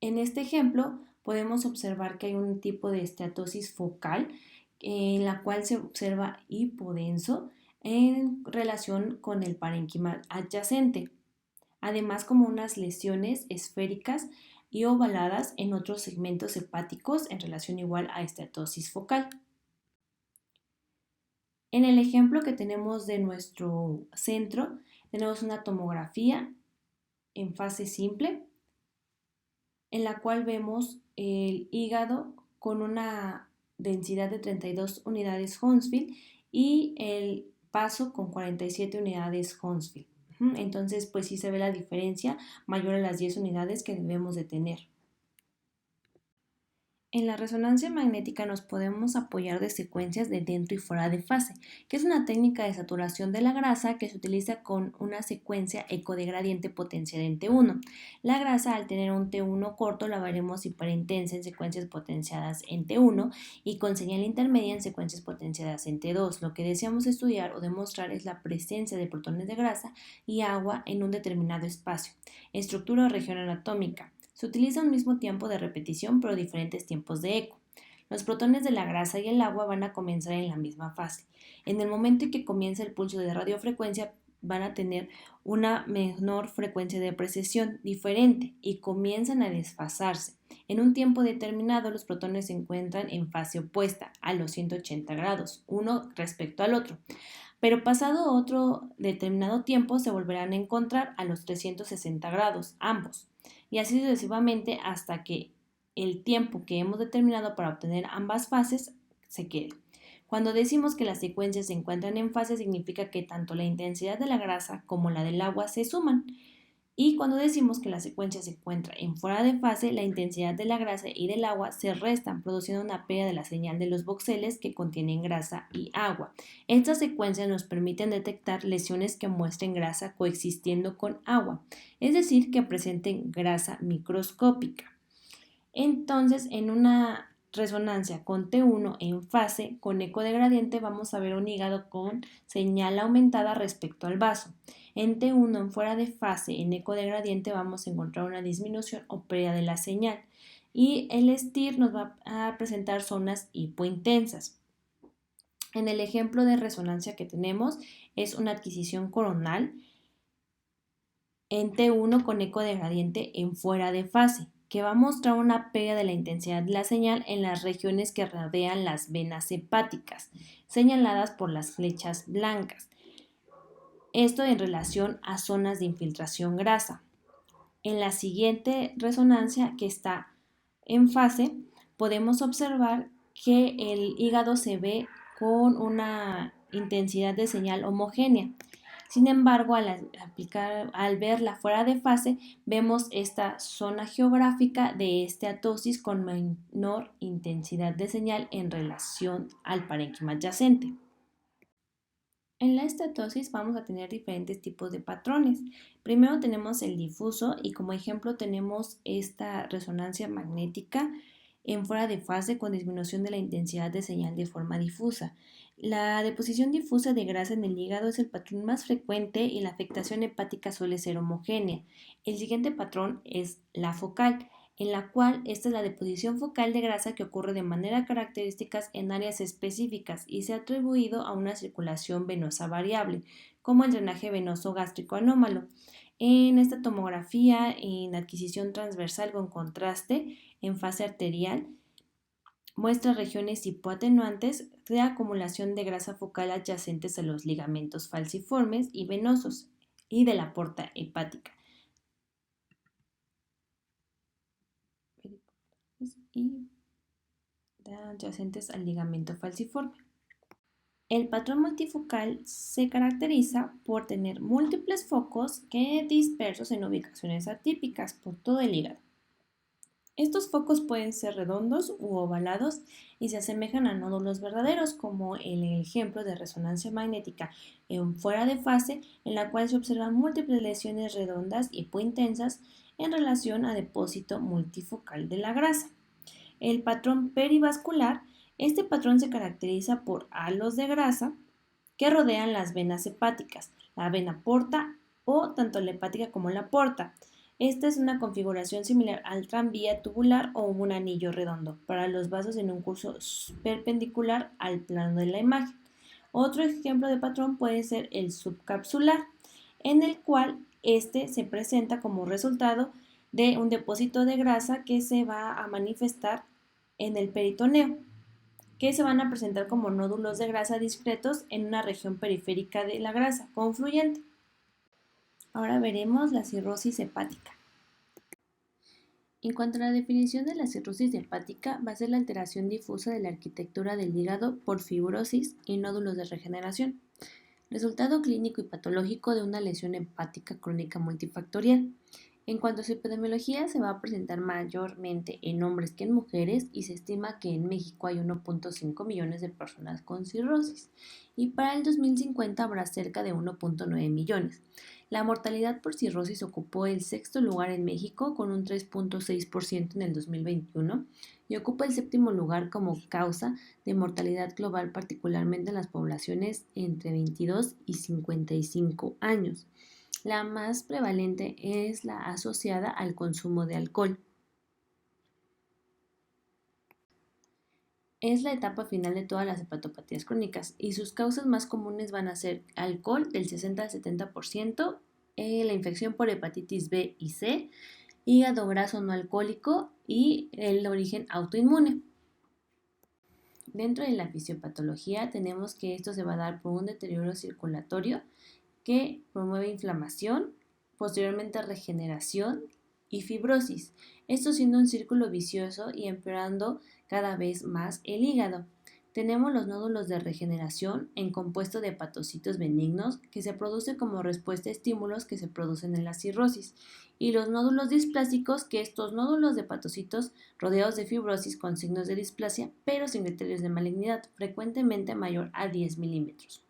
En este ejemplo podemos observar que hay un tipo de esteatosis focal en la cual se observa hipodenso en relación con el parénquima adyacente, además como unas lesiones esféricas y ovaladas en otros segmentos hepáticos en relación igual a esteatosis focal. En el ejemplo que tenemos de nuestro centro, tenemos una tomografía en fase simple, en la cual vemos el hígado con una densidad de 32 unidades Hounsfield y el vaso con 47 unidades Hounsfield. Entonces, pues sí se ve la diferencia mayor a las 10 unidades que debemos de tener. En la resonancia magnética nos podemos apoyar de secuencias de dentro y fuera de fase, que es una técnica de saturación de la grasa que se utiliza con una secuencia ecodegradiente potenciada en T1. La grasa, al tener un T1 corto, la veremos hiperintensa en secuencias potenciadas en T1 y con señal intermedia en secuencias potenciadas en T2. Lo que deseamos estudiar o demostrar es la presencia de protones de grasa y agua en un determinado espacio, estructura o región anatómica. Se utiliza un mismo tiempo de repetición pero diferentes tiempos de eco. Los protones de la grasa y el agua van a comenzar en la misma fase. En el momento en que comienza el pulso de radiofrecuencia van a tener una menor frecuencia de precesión diferente y comienzan a desfasarse. En un tiempo determinado los protones se encuentran en fase opuesta a los 180 grados, uno respecto al otro. Pero pasado otro determinado tiempo se volverán a encontrar a los 360 grados, ambos, y así sucesivamente hasta que el tiempo que hemos determinado para obtener ambas fases se quede. Cuando decimos que las secuencias se encuentran en fase, significa que tanto la intensidad de la grasa como la del agua se suman. Y cuando decimos que la secuencia se encuentra en fuera de fase, la intensidad de la grasa y del agua se restan, produciendo una pérdida de la señal de los voxeles que contienen grasa y agua. Estas secuencias nos permiten detectar lesiones que muestren grasa coexistiendo con agua, es decir, que presenten grasa microscópica. Entonces, en una resonancia con T1 en fase con eco de gradiente, vamos a ver un hígado con señal aumentada respecto al vaso. En T1 en fuera de fase en eco de gradiente vamos a encontrar una disminución o pérdida de la señal. Y el STIR nos va a presentar zonas hipointensas. En el ejemplo de resonancia que tenemos es una adquisición coronal en T1 con eco de gradiente en fuera de fase, que va a mostrar una pérdida de la intensidad de la señal en las regiones que rodean las venas hepáticas, señaladas por las flechas blancas. Esto en relación a zonas de infiltración grasa. En la siguiente resonancia, que está en fase, podemos observar que el hígado se ve con una intensidad de señal homogénea. Sin embargo, al verla fuera de fase, vemos esta zona geográfica de esteatosis con menor intensidad de señal en relación al parénquima adyacente. En la estatosis vamos a tener diferentes tipos de patrones. Primero tenemos el difuso y como ejemplo tenemos esta resonancia magnética en fuera de fase con disminución de la intensidad de señal de forma difusa. La deposición difusa de grasa en el hígado es el patrón más frecuente y la afectación hepática suele ser homogénea. El siguiente patrón es la focal, en la cual esta es la deposición focal de grasa que ocurre de manera característica en áreas específicas y se ha atribuido a una circulación venosa variable, como el drenaje venoso gástrico anómalo. En esta tomografía, en adquisición transversal con contraste en fase arterial, muestra regiones hipoatenuantes de acumulación de grasa focal adyacentes a los ligamentos falciformes y venosos y de la porta hepática. Y adyacentes al ligamento falciforme. El patrón multifocal se caracteriza por tener múltiples focos que dispersos en ubicaciones atípicas por todo el hígado. Estos focos pueden ser redondos u ovalados y se asemejan a nódulos verdaderos, como en el ejemplo de resonancia magnética en fuera de fase, en la cual se observan múltiples lesiones redondas hipointensas en relación a depósito multifocal de la grasa. El patrón perivascular, este patrón se caracteriza por halos de grasa que rodean las venas hepáticas, la vena porta o tanto la hepática como la porta. Esta es una configuración similar al tranvía tubular o un anillo redondo para los vasos en un curso perpendicular al plano de la imagen. Otro ejemplo de patrón puede ser el subcapsular, en el cual este se presenta como resultado de un depósito de grasa que se va a manifestar en el peritoneo, que se van a presentar como nódulos de grasa discretos en una región periférica de la grasa confluyente. Ahora veremos la cirrosis hepática. En cuanto a la definición de la cirrosis hepática, va a ser la alteración difusa de la arquitectura del hígado por fibrosis y nódulos de regeneración, resultado clínico y patológico de una lesión hepática crónica multifactorial. En cuanto a su epidemiología, se va a presentar mayormente en hombres que en mujeres y se estima que en México hay 1.5 millones de personas con cirrosis y para el 2050 habrá cerca de 1.9 millones. La mortalidad por cirrosis ocupó el sexto lugar en México con un 3.6% en el 2021 y ocupa el séptimo lugar como causa de mortalidad global, particularmente en las poblaciones entre 22 y 55 años. La más prevalente es la asociada al consumo de alcohol. Es la etapa final de todas las hepatopatías crónicas y sus causas más comunes van a ser alcohol del 60 al 70%, la infección por hepatitis B y C, hígado graso no alcohólico y el origen autoinmune. Dentro de la fisiopatología tenemos que esto se va a dar por un deterioro circulatorio que promueve inflamación, posteriormente regeneración y fibrosis, esto siendo un círculo vicioso y empeorando cada vez más el hígado. Tenemos los nódulos de regeneración en compuesto de hepatocitos benignos que se produce como respuesta a estímulos que se producen en la cirrosis y los nódulos displásicos, que estos nódulos de hepatocitos rodeados de fibrosis con signos de displasia pero sin criterios de malignidad, frecuentemente mayor a 10 milímetros.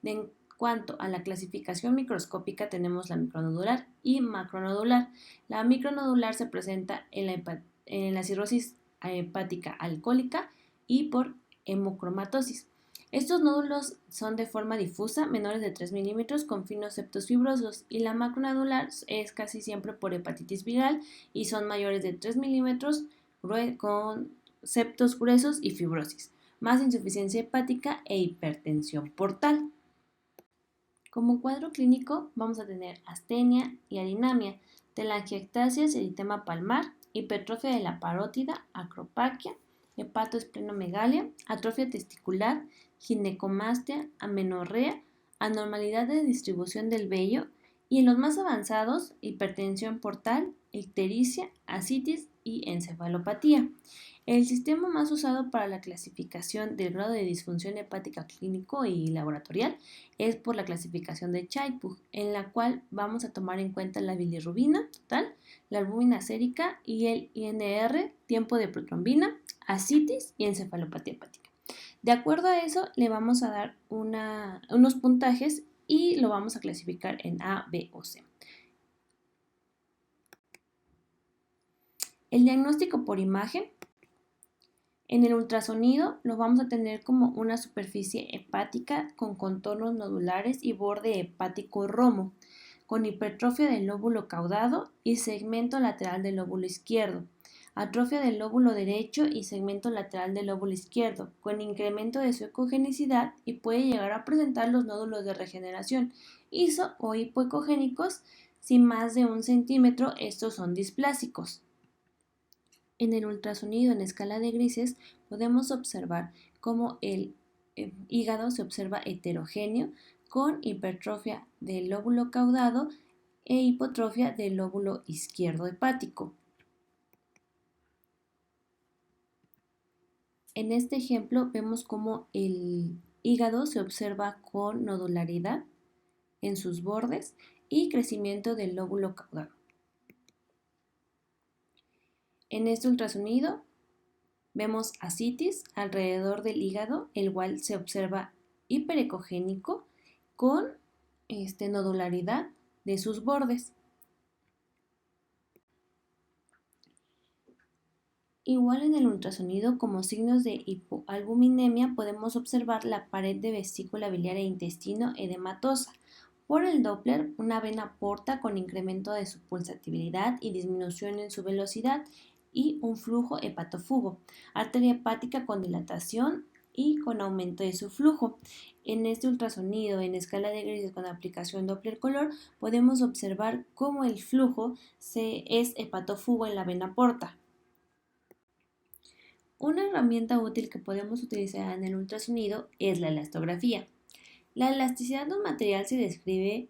En cuanto a la clasificación microscópica tenemos la micronodular y macronodular. La micronodular se presenta en la cirrosis hepática alcohólica y por hemocromatosis. Estos nódulos son de forma difusa, menores de 3 milímetros, con finos septos fibrosos, y la macronodular es casi siempre por hepatitis viral y son mayores de 3 milímetros, con septos gruesos y fibrosis, más insuficiencia hepática e hipertensión portal. Como cuadro clínico vamos a tener astenia y adinamia, telangiectasias, eritema palmar, hipertrofia de la parótida, acropaquia, hepatoesplenomegalia, atrofia testicular, ginecomastia, amenorrea, anormalidad de distribución del vello y en los más avanzados, hipertensión portal, ictericia, ascitis y encefalopatía. El sistema más usado para la clasificación del grado de disfunción hepática clínico y laboratorial es por la clasificación de Chaipur, en la cual vamos a tomar en cuenta la bilirrubina total, la albúmina sérica y el INR, tiempo de protrombina, ascitis y encefalopatía hepática. De acuerdo a eso, le vamos a dar unos puntajes y lo vamos a clasificar en A, B o C. El diagnóstico por imagen. En el ultrasonido lo vamos a tener como una superficie hepática con contornos nodulares y borde hepático romo, con hipertrofia del lóbulo caudado y segmento lateral del lóbulo izquierdo, atrofia del lóbulo derecho y segmento lateral del lóbulo izquierdo, con incremento de su ecogenicidad y puede llegar a presentar los nódulos de regeneración iso o hipoecogénicos. Si más de 1 centímetro, estos son displásicos. En el ultrasonido en escala de grises podemos observar cómo el hígado se observa heterogéneo con hipertrofia del lóbulo caudado e hipotrofia del lóbulo izquierdo hepático. En este ejemplo vemos cómo el hígado se observa con nodularidad en sus bordes y crecimiento del lóbulo caudado. En este ultrasonido vemos ascitis alrededor del hígado, el cual se observa hiperecogénico con nodularidad de sus bordes. Igual en el ultrasonido, como signos de hipoalbuminemia, podemos observar la pared de vesícula biliar e intestino edematosa. Por el Doppler, una vena porta con incremento de su pulsatividad y disminución en su velocidad y un flujo hepatofugo, arteria hepática con dilatación y con aumento de su flujo. En este ultrasonido en escala de grises con aplicación Doppler color podemos observar cómo el flujo es hepatofugo en la vena porta. Una herramienta útil que podemos utilizar en el ultrasonido es la elastografía. La elasticidad de un material se describe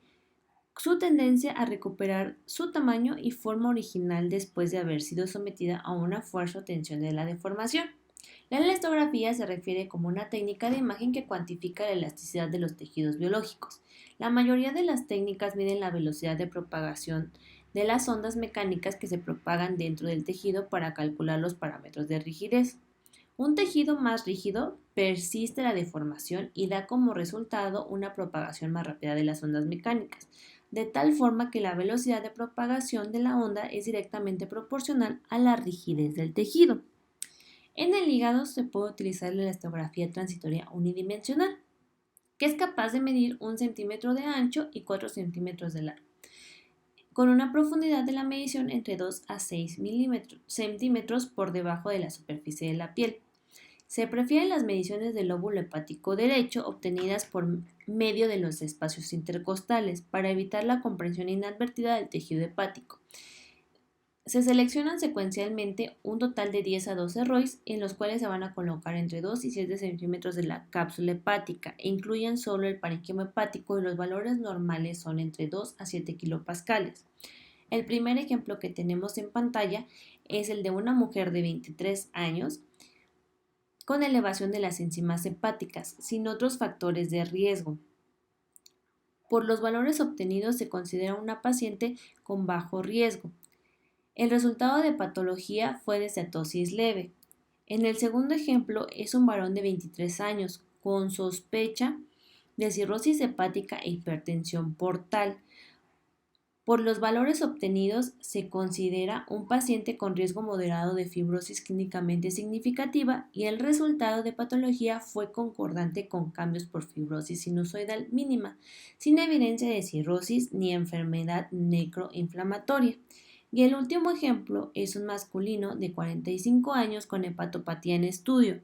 su tendencia a recuperar su tamaño y forma original después de haber sido sometida a una fuerza o tensión de la deformación. La elastografía se refiere como una técnica de imagen que cuantifica la elasticidad de los tejidos biológicos. La mayoría de las técnicas miden la velocidad de propagación de las ondas mecánicas que se propagan dentro del tejido para calcular los parámetros de rigidez. Un tejido más rígido persiste la deformación y da como resultado una propagación más rápida de las ondas mecánicas, de tal forma que la velocidad de propagación de la onda es directamente proporcional a la rigidez del tejido. En el hígado se puede utilizar la elastografía transitoria unidimensional, que es capaz de medir 1 centímetro de ancho y 4 centímetros de largo, con una profundidad de la medición entre 2 a 6 centímetros por debajo de la superficie de la piel. Se prefieren las mediciones del lóbulo hepático derecho obtenidas por medio de los espacios intercostales para evitar la comprensión inadvertida del tejido hepático. Se seleccionan secuencialmente un total de 10 a 12 ROIs en los cuales se van a colocar entre 2 y 7 centímetros de la cápsula hepática e incluyen solo el parenquima hepático y los valores normales son entre 2 a 7 kilopascales. El primer ejemplo que tenemos en pantalla es el de una mujer de 23 años con elevación de las enzimas hepáticas sin otros factores de riesgo. Por los valores obtenidos se considera una paciente con bajo riesgo. El resultado de patología fue de cetosis leve. En el segundo ejemplo es un varón de 23 años con sospecha de cirrosis hepática e hipertensión portal. Por los valores obtenidos, se considera un paciente con riesgo moderado de fibrosis clínicamente significativa y el resultado de patología fue concordante con cambios por fibrosis sinusoidal mínima, sin evidencia de cirrosis ni enfermedad necroinflamatoria. Y el último ejemplo es un masculino de 45 años con hepatopatía en estudio.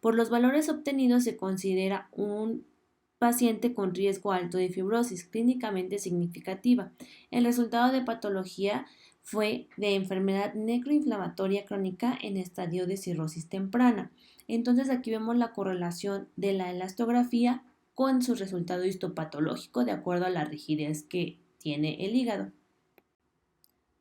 Por los valores obtenidos se considera un paciente con riesgo alto de fibrosis clínicamente significativa. El resultado de patología fue de enfermedad necroinflamatoria crónica en estadio de cirrosis temprana. Entonces aquí vemos la correlación de la elastografía con su resultado histopatológico de acuerdo a la rigidez que tiene el hígado.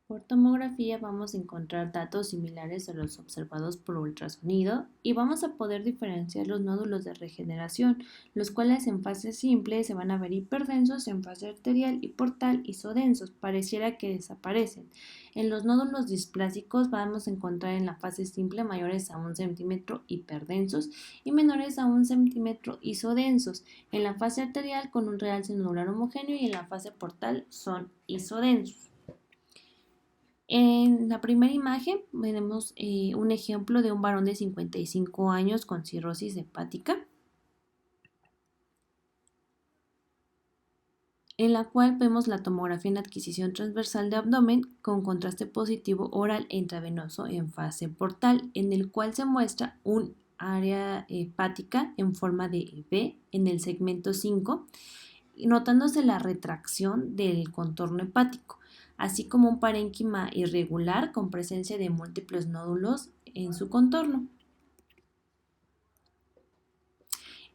Por tomografía vamos a encontrar datos similares a los observados por ultrasonido y vamos a poder diferenciar los nódulos de regeneración, los cuales en fase simple se van a ver hiperdensos, en fase arterial y portal isodensos, pareciera que desaparecen. En los nódulos displásicos vamos a encontrar en la fase simple mayores a 1 centímetro hiperdensos y menores a 1 centímetro isodensos. En la fase arterial con un realce nodular homogéneo y en la fase portal son isodensos. En la primera imagen tenemos un ejemplo de un varón de 55 años con cirrosis hepática, en la cual vemos la tomografía en adquisición transversal de abdomen con contraste positivo oral e intravenoso en fase portal, en el cual se muestra un área hepática en forma de V en el segmento 5, notándose la retracción del contorno hepático, así como un parénquima irregular con presencia de múltiples nódulos en su contorno.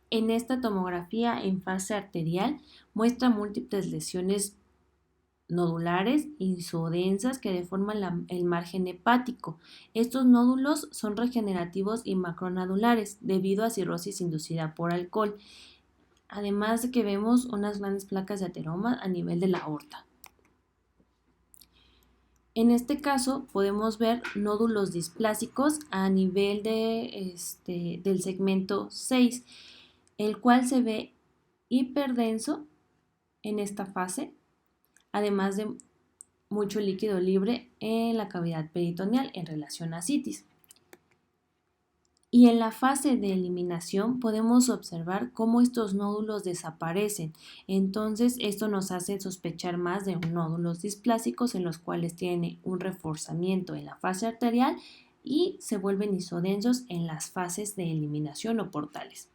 En esta tomografía en fase arterial muestra múltiples lesiones nodulares isodensas que deforman el margen hepático. Estos nódulos son regenerativos y macronodulares debido a cirrosis inducida por alcohol, además de que vemos unas grandes placas de ateroma a nivel de la aorta. En este caso podemos ver nódulos displásicos a nivel del segmento 6, el cual se ve hiperdenso en esta fase, además de mucho líquido libre en la cavidad peritoneal en relación a citis. Y en la fase de eliminación podemos observar cómo estos nódulos desaparecen. Entonces esto nos hace sospechar más de nódulos displásicos en los cuales tiene un reforzamiento en la fase arterial y se vuelven isodensos en las fases de eliminación o portales.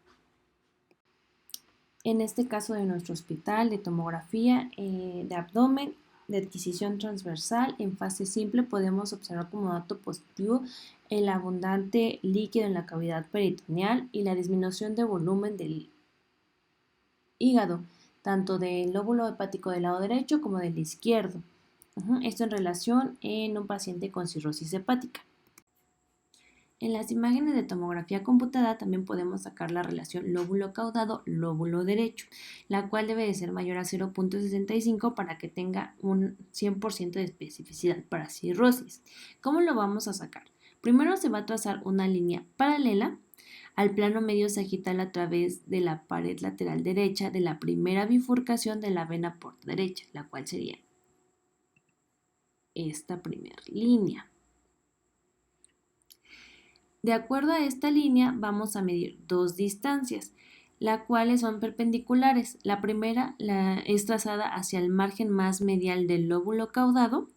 En este caso de nuestro hospital de tomografía de abdomen, de adquisición transversal, en fase simple podemos observar como dato positivo el abundante líquido en la cavidad peritoneal y la disminución de volumen del hígado, tanto del lóbulo hepático del lado derecho como del izquierdo. Esto en relación en un paciente con cirrosis hepática. En las imágenes de tomografía computada también podemos sacar la relación lóbulo caudado-lóbulo derecho, la cual debe de ser mayor a 0.65 para que tenga un 100% de especificidad para cirrosis. ¿Cómo lo vamos a sacar? Primero se va a trazar una línea paralela al plano medio sagital a través de la pared lateral derecha de la primera bifurcación de la vena porta derecha, la cual sería esta primera línea. De acuerdo a esta línea vamos a medir dos distancias, las cuales son perpendiculares. La primera es trazada hacia el margen más medial del lóbulo caudado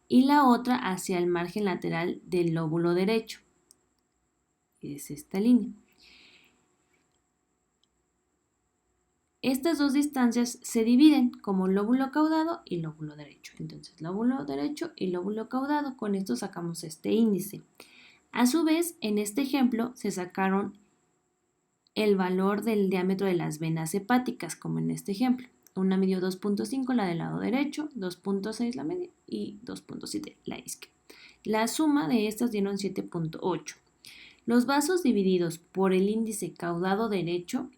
y la otra hacia el margen lateral del lóbulo derecho. Es esta línea. Estas dos distancias se dividen como lóbulo caudado y lóbulo derecho. Entonces, lóbulo derecho y lóbulo caudado, con esto sacamos este índice. A su vez, en este ejemplo se sacaron el valor del diámetro de las venas hepáticas, como en este ejemplo. Una midió 2.5 la del lado derecho, 2.6 la media y 2.7 la izquierda. La suma de estas dieron 7.8. Los vasos divididos por el índice caudado derecho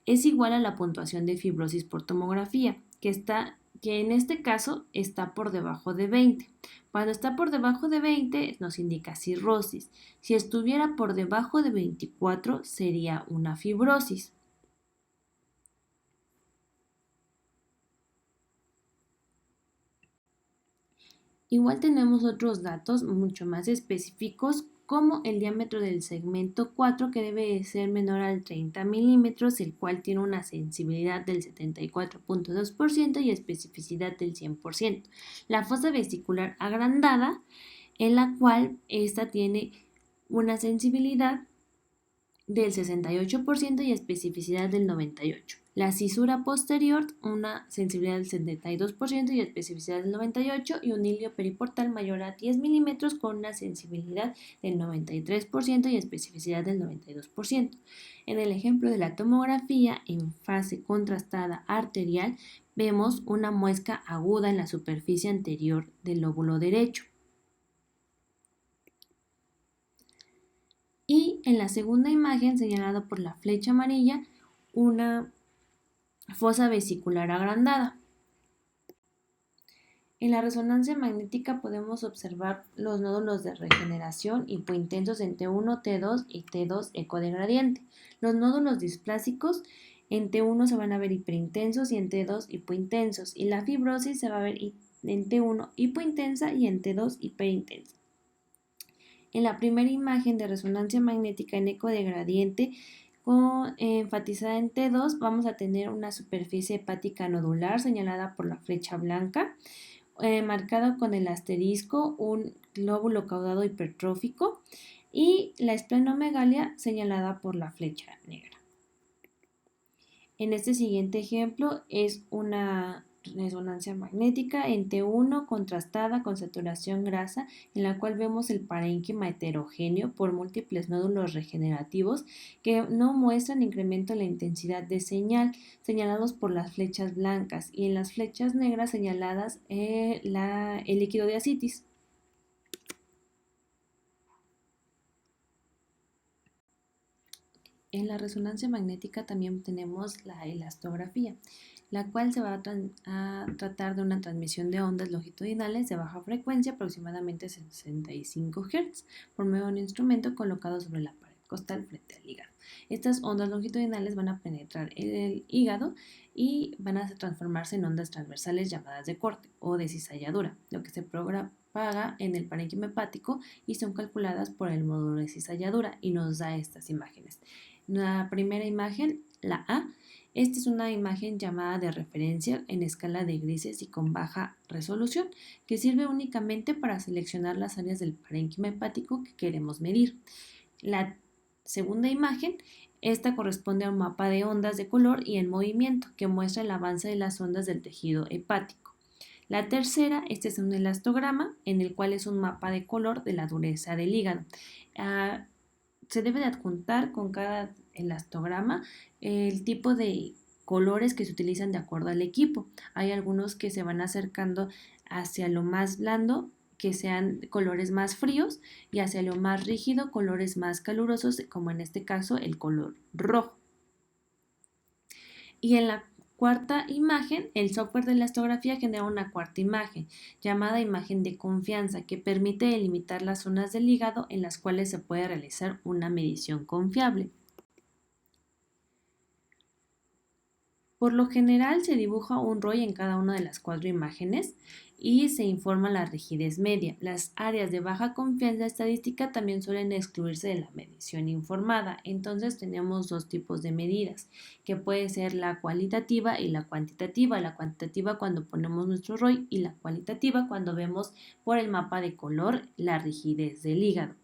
es igual a la puntuación de fibrosis por tomografía, que en este caso está por debajo de 20. Cuando está por debajo de 20 nos indica cirrosis. Si estuviera por debajo de 24 sería una fibrosis. Igual tenemos otros datos mucho más específicos como el diámetro del segmento 4 que debe ser menor al 30 milímetros, el cual tiene una sensibilidad del 74.2% y especificidad del 100%. La fosa vesicular agrandada, en la cual esta tiene una sensibilidad del 68% y especificidad del 98%. La cisura posterior, una sensibilidad del 72% y especificidad del 98%, y un hilio periportal mayor a 10 milímetros con una sensibilidad del 93% y especificidad del 92%. En el ejemplo de la tomografía en fase contrastada arterial, vemos una muesca aguda en la superficie anterior del lóbulo derecho. Y en la segunda imagen, señalada por la flecha amarilla, una fosa vesicular agrandada. En la resonancia magnética podemos observar los nódulos de regeneración hipointensos en T1, T2 y T2 ecodegradiente. Los nódulos displásicos en T1 se van a ver hiperintensos y en T2 hipointensos, y la fibrosis se va a ver en T1 hipointensa y en T2 hiperintensa. En la primera imagen de resonancia magnética en eco de gradiente enfatizada en T2, vamos a tener una superficie hepática nodular señalada por la flecha blanca, marcada con el asterisco, un glóbulo caudado hipertrófico, y la esplenomegalia señalada por la flecha negra. En este siguiente ejemplo es una resonancia magnética en T1 contrastada con saturación grasa, en la cual vemos el parénquima heterogéneo por múltiples nódulos regenerativos que no muestran incremento en la intensidad de señal, señalados por las flechas blancas, y en las flechas negras señaladas el líquido de ascitis. En la resonancia magnética también tenemos la elastografía, la cual se va a tratar de una transmisión de ondas longitudinales de baja frecuencia, aproximadamente 65 Hz, por medio de un instrumento colocado sobre la pared costal frente al hígado. Estas ondas longitudinales van a penetrar en el hígado y van a transformarse en ondas transversales llamadas de corte o de cizalladura, lo que se propaga en el parénquima hepático y son calculadas por el módulo de cizalladura y nos da estas imágenes. La primera imagen, la A, esta es una imagen llamada de referencia en escala de grises y con baja resolución, que sirve únicamente para seleccionar las áreas del parénquima hepático que queremos medir. La segunda imagen, esta corresponde a un mapa de ondas de color y en movimiento que muestra el avance de las ondas del tejido hepático. La tercera, este es un elastograma en el cual es un mapa de color de la dureza del hígado. Se debe de adjuntar con cada elastograma el tipo de colores que se utilizan de acuerdo al equipo. Hay algunos que se van acercando hacia lo más blando, que sean colores más fríos, y hacia lo más rígido, colores más calurosos, como en este caso el color rojo. Y en la cuarta imagen, el software de elastografía genera una cuarta imagen, llamada imagen de confianza, que permite delimitar las zonas del hígado en las cuales se puede realizar una medición confiable. Por lo general se dibuja un ROI en cada una de las 4 imágenes y se informa la rigidez media. Las áreas de baja confianza estadística también suelen excluirse de la medición informada. Entonces tenemos dos tipos de medidas, que puede ser la cualitativa y la cuantitativa. La cuantitativa cuando ponemos nuestro ROI y la cualitativa cuando vemos por el mapa de color la rigidez del hígado.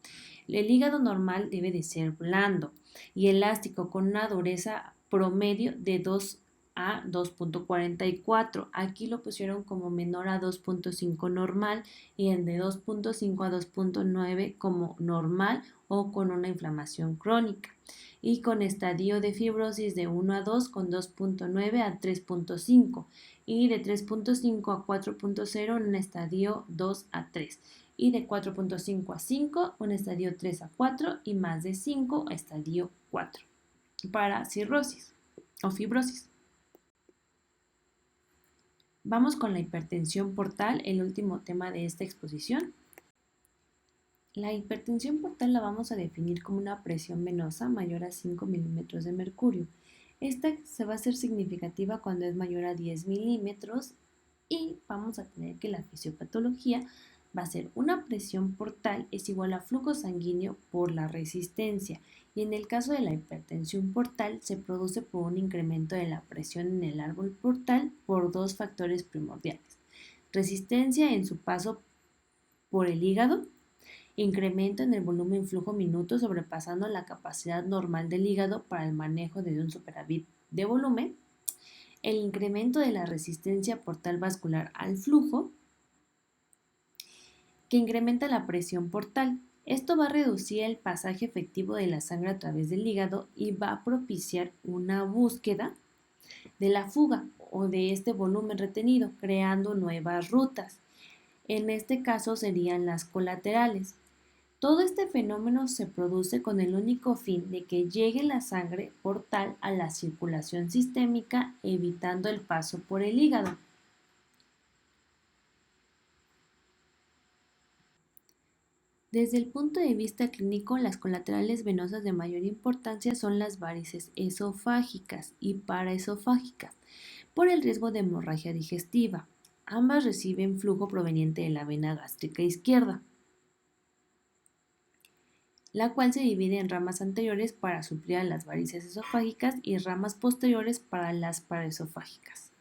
El hígado normal debe de ser blando y elástico con una dureza promedio de 2 a 2.44. Aquí lo pusieron como menor a 2.5 normal y en de 2.5 a 2.9 como normal o con una inflamación crónica. Y con estadio de fibrosis de 1 a 2 con 2.9 a 3.5 y de 3.5 a 4.0 en un estadio 2 a 3 y de 4.5 a 5 un estadio 3 a 4 y más de 5 estadio 4 para cirrosis o fibrosis. Vamos con la hipertensión portal, el último tema de esta exposición. La hipertensión portal la vamos a definir como una presión venosa mayor a 5 milímetros de mercurio. Esta se va a hacer significativa cuando es mayor a 10 milímetros y vamos a tener que la fisiopatología va a ser una presión portal es igual a flujo sanguíneo por la resistencia. Y en el caso de la hipertensión portal se produce por un incremento de la presión en el árbol portal por dos factores primordiales. Resistencia en su paso por el hígado, incremento en el volumen flujo minuto sobrepasando la capacidad normal del hígado para el manejo de un superávit de volumen, el incremento de la resistencia portal vascular al flujo, que incrementa la presión portal. Esto va a reducir el pasaje efectivo de la sangre a través del hígado y va a propiciar una búsqueda de la fuga o de este volumen retenido, creando nuevas rutas. En este caso serían las colaterales. Todo este fenómeno se produce con el único fin de que llegue la sangre portal a la circulación sistémica, evitando el paso por el hígado. Desde el punto de vista clínico, las colaterales venosas de mayor importancia son las varices esofágicas y paraesofágicas, por el riesgo de hemorragia digestiva. Ambas reciben flujo proveniente de la vena gástrica izquierda, la cual se divide en ramas anteriores para suplir a las varices esofágicas y ramas posteriores para las paraesofágicas.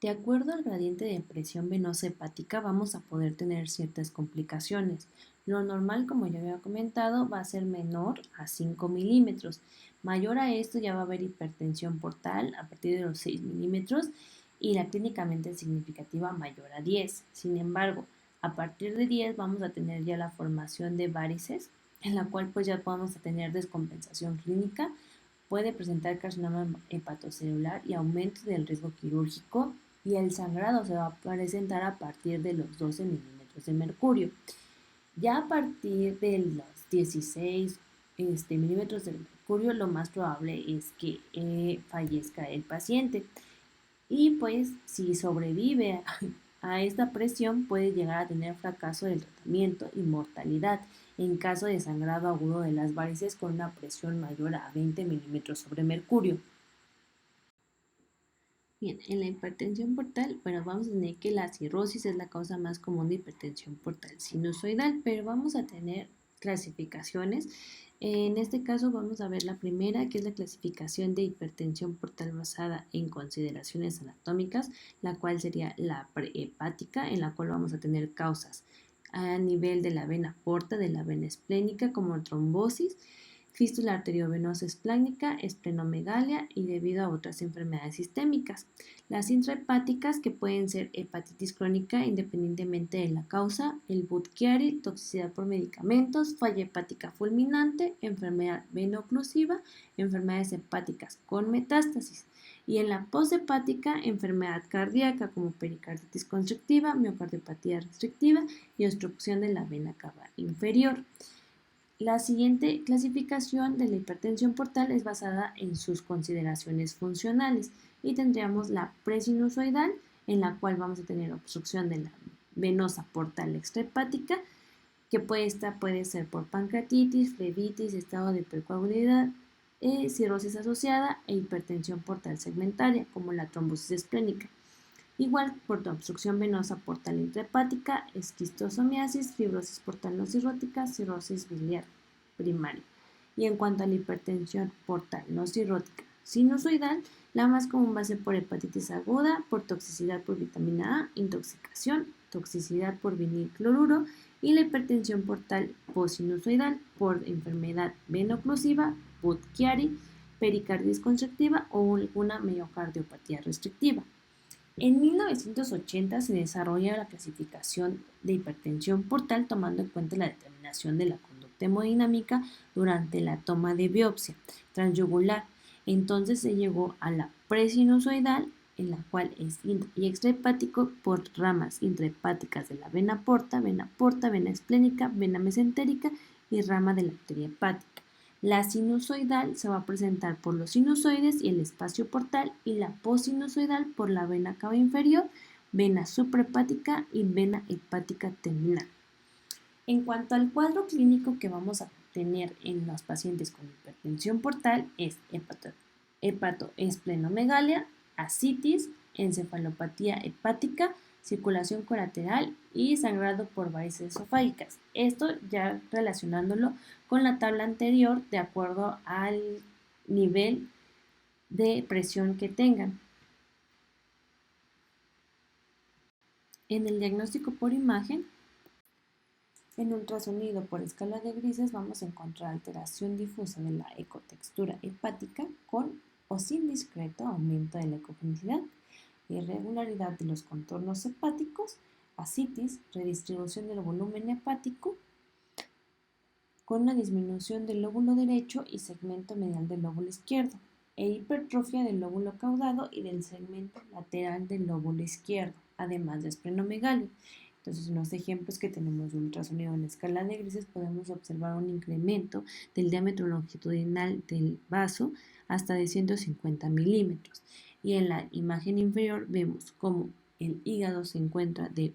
De acuerdo al gradiente de presión venosa hepática vamos a poder tener ciertas complicaciones. Lo normal, como ya había comentado, va a ser menor a 5 milímetros. Mayor a esto ya va a haber hipertensión portal a partir de los 6 milímetros y la clínicamente significativa mayor a 10. Sin embargo, a partir de 10 vamos a tener ya la formación de varices, en la cual pues ya vamos a tener descompensación clínica, puede presentar carcinoma hepatocelular y aumento del riesgo quirúrgico, y el sangrado se va a presentar a partir de los 12 milímetros de mercurio. Ya a partir de los 16 milímetros de mercurio, lo más probable es que fallezca el paciente. Y pues si sobrevive a esta presión, puede llegar a tener fracaso del tratamiento y mortalidad en caso de sangrado agudo de las varices con una presión mayor a 20 milímetros sobre mercurio. Bien, en la hipertensión portal, bueno, vamos a tener que la cirrosis es la causa más común de hipertensión portal sinusoidal, pero vamos a tener clasificaciones. En este caso vamos a ver la primera, que es la clasificación de hipertensión portal basada en consideraciones anatómicas, la cual sería la prehepática, en la cual vamos a tener causas a nivel de la vena porta, de la vena esplénica, como trombosis, fístula arteriovenosa esplánica, esplenomegalia y debido a otras enfermedades sistémicas. Las intrahepáticas, que pueden ser hepatitis crónica independientemente de la causa, el Budd-Chiari, toxicidad por medicamentos, falla hepática fulminante, enfermedad veno-oclusiva, enfermedades hepáticas con metástasis. Y en la poshepática, enfermedad cardíaca como pericarditis constrictiva, miocardiopatía restrictiva y obstrucción de la vena cava inferior. La siguiente clasificación de la hipertensión portal es basada en sus consideraciones funcionales y tendríamos la presinusoidal, en la cual vamos a tener obstrucción de la venosa portal extrahepática, que puede ser por pancreatitis, flebitis, estado de hipercoagulabilidad, cirrosis asociada e hipertensión portal segmentaria, como la trombosis esplénica. Igual por obstrucción venosa portal intrahepática, esquistosomiasis, fibrosis portal no cirrótica, cirrosis biliar primaria. Y en cuanto a la hipertensión portal no cirrótica sinusoidal, la más común va a ser por hepatitis aguda, por toxicidad por vitamina A, intoxicación, toxicidad por vinilcloruro, y la hipertensión portal postsinusoidal por enfermedad veno-oclusiva, Budd-Chiari, pericarditis constrictiva o alguna miocardiopatía restrictiva. En 1980 se desarrolla la clasificación de hipertensión portal tomando en cuenta la determinación de la conducta hemodinámica durante la toma de biopsia transyugular. Entonces se llegó a la presinusoidal, en la cual es y extrahepático por ramas intrahepáticas de la vena porta, vena esplénica, vena mesentérica y rama de la arteria hepática. La sinusoidal se va a presentar por los sinusoides y el espacio portal, y la postsinusoidal por la vena cava inferior, vena suprahepática y vena hepática terminal. En cuanto al cuadro clínico que vamos a tener en los pacientes con hipertensión portal es hepatoesplenomegalia, ascitis, encefalopatía hepática, circulación colateral y sangrado por varices esofágicas. Esto ya relacionándolo con la tabla anterior de acuerdo al nivel de presión que tengan. En el diagnóstico por imagen, en ultrasonido por escala de grises vamos a encontrar alteración difusa de la ecotextura hepática con o sin discreto aumento de la ecogenicidad, irregularidad de los contornos hepáticos, ascitis, redistribución del volumen hepático con una disminución del lóbulo derecho y segmento medial del lóbulo izquierdo, e hipertrofia del lóbulo caudado y del segmento lateral del lóbulo izquierdo, además de esplenomegalia. Entonces, en los ejemplos que tenemos de ultrasonido en escala de grises podemos observar un incremento del diámetro longitudinal del vaso hasta de 150 milímetros. Y en la imagen inferior vemos cómo el hígado se encuentra de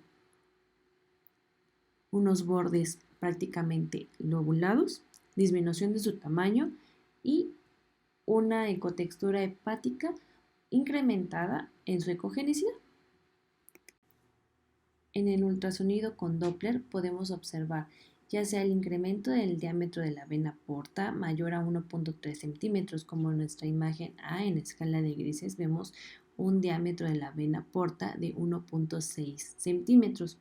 unos bordes prácticamente lobulados, disminución de su tamaño y una ecotextura hepática incrementada en su ecogenicidad. En el ultrasonido con Doppler podemos observar ya sea el incremento del diámetro de la vena porta mayor a 1.3 centímetros, como en nuestra imagen A en escala de grises vemos un diámetro de la vena porta de 1.6 centímetros.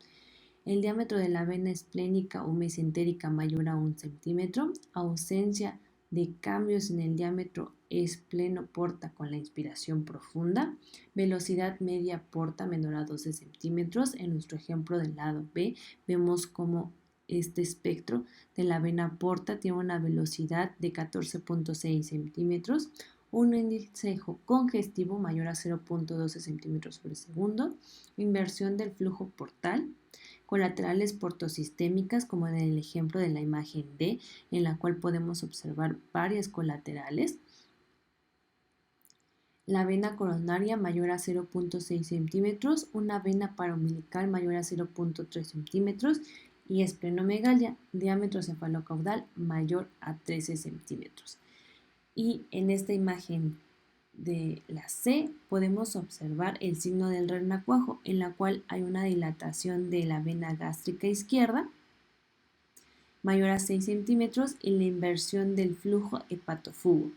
El diámetro de la vena esplénica o mesentérica mayor a 1 centímetro, ausencia de cambios en el diámetro espleno-porta con la inspiración profunda, velocidad media porta menor a 12 centímetros. En nuestro ejemplo del lado B vemos como este espectro de la vena porta tiene una velocidad de 14.6 centímetros, un índice congestivo mayor a 0.12 centímetros por segundo, inversión del flujo portal, colaterales portosistémicas, como en el ejemplo de la imagen D, en la cual podemos observar varias colaterales. La vena coronaria mayor a 0.6 centímetros, una vena paraumbilical mayor a 0.3 centímetros y esplenomegalia, diámetro cefalocaudal mayor a 13 centímetros. Y en esta imagen de la C podemos observar el signo del renacuajo, en la cual hay una dilatación de la vena gástrica izquierda mayor a 6 centímetros y la inversión del flujo hepatofugo.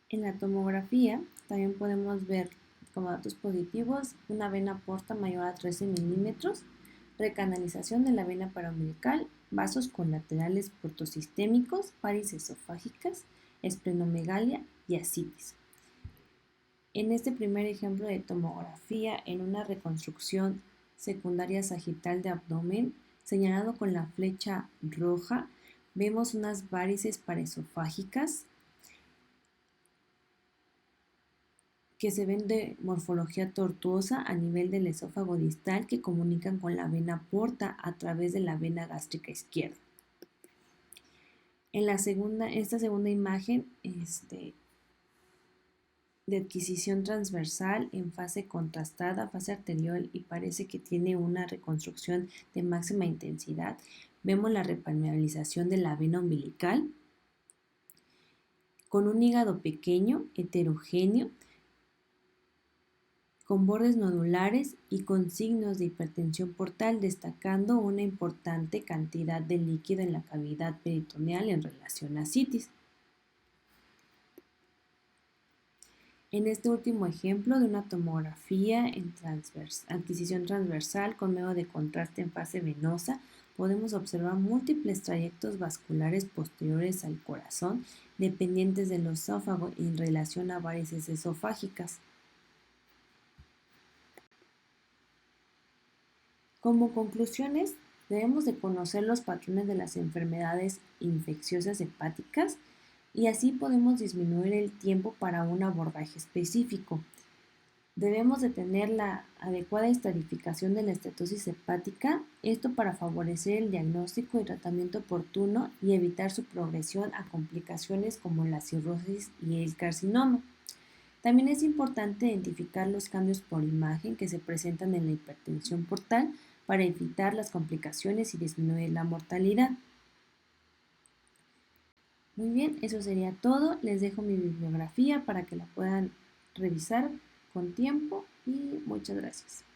En la tomografía también podemos ver como datos positivos una vena porta mayor a 13 milímetros, recanalización de la vena paraumbilical, vasos colaterales portosistémicos, varices esofágicas, esplenomegalia y ascitis. En este primer ejemplo de tomografía, en una reconstrucción secundaria sagital de abdomen, señalado con la flecha roja, vemos unas varices paraesofágicas que se ven de morfología tortuosa a nivel del esófago distal que comunican con la vena porta a través de la vena gástrica izquierda. En esta segunda imagen de adquisición transversal en fase contrastada, fase arterial, y parece que tiene una reconstrucción de máxima intensidad, vemos la repermeabilización de la vena umbilical con un hígado pequeño, heterogéneo, con bordes nodulares y con signos de hipertensión portal, destacando una importante cantidad de líquido en la cavidad peritoneal en relación a ascitis. En este último ejemplo de una tomografía en adquisición transversal con medio de contraste en fase venosa, podemos observar múltiples trayectos vasculares posteriores al corazón dependientes del esófago en relación a varices esofágicas. Como conclusiones, debemos de conocer los patrones de las enfermedades infecciosas hepáticas y así podemos disminuir el tiempo para un abordaje específico. Debemos de tener la adecuada estratificación de la estatosis hepática, esto para favorecer el diagnóstico y tratamiento oportuno y evitar su progresión a complicaciones como la cirrosis y el carcinoma. También es importante identificar los cambios por imagen que se presentan en la hipertensión portal para evitar las complicaciones y disminuir la mortalidad. Muy bien, eso sería todo. Les dejo mi bibliografía para que la puedan revisar con tiempo y muchas gracias.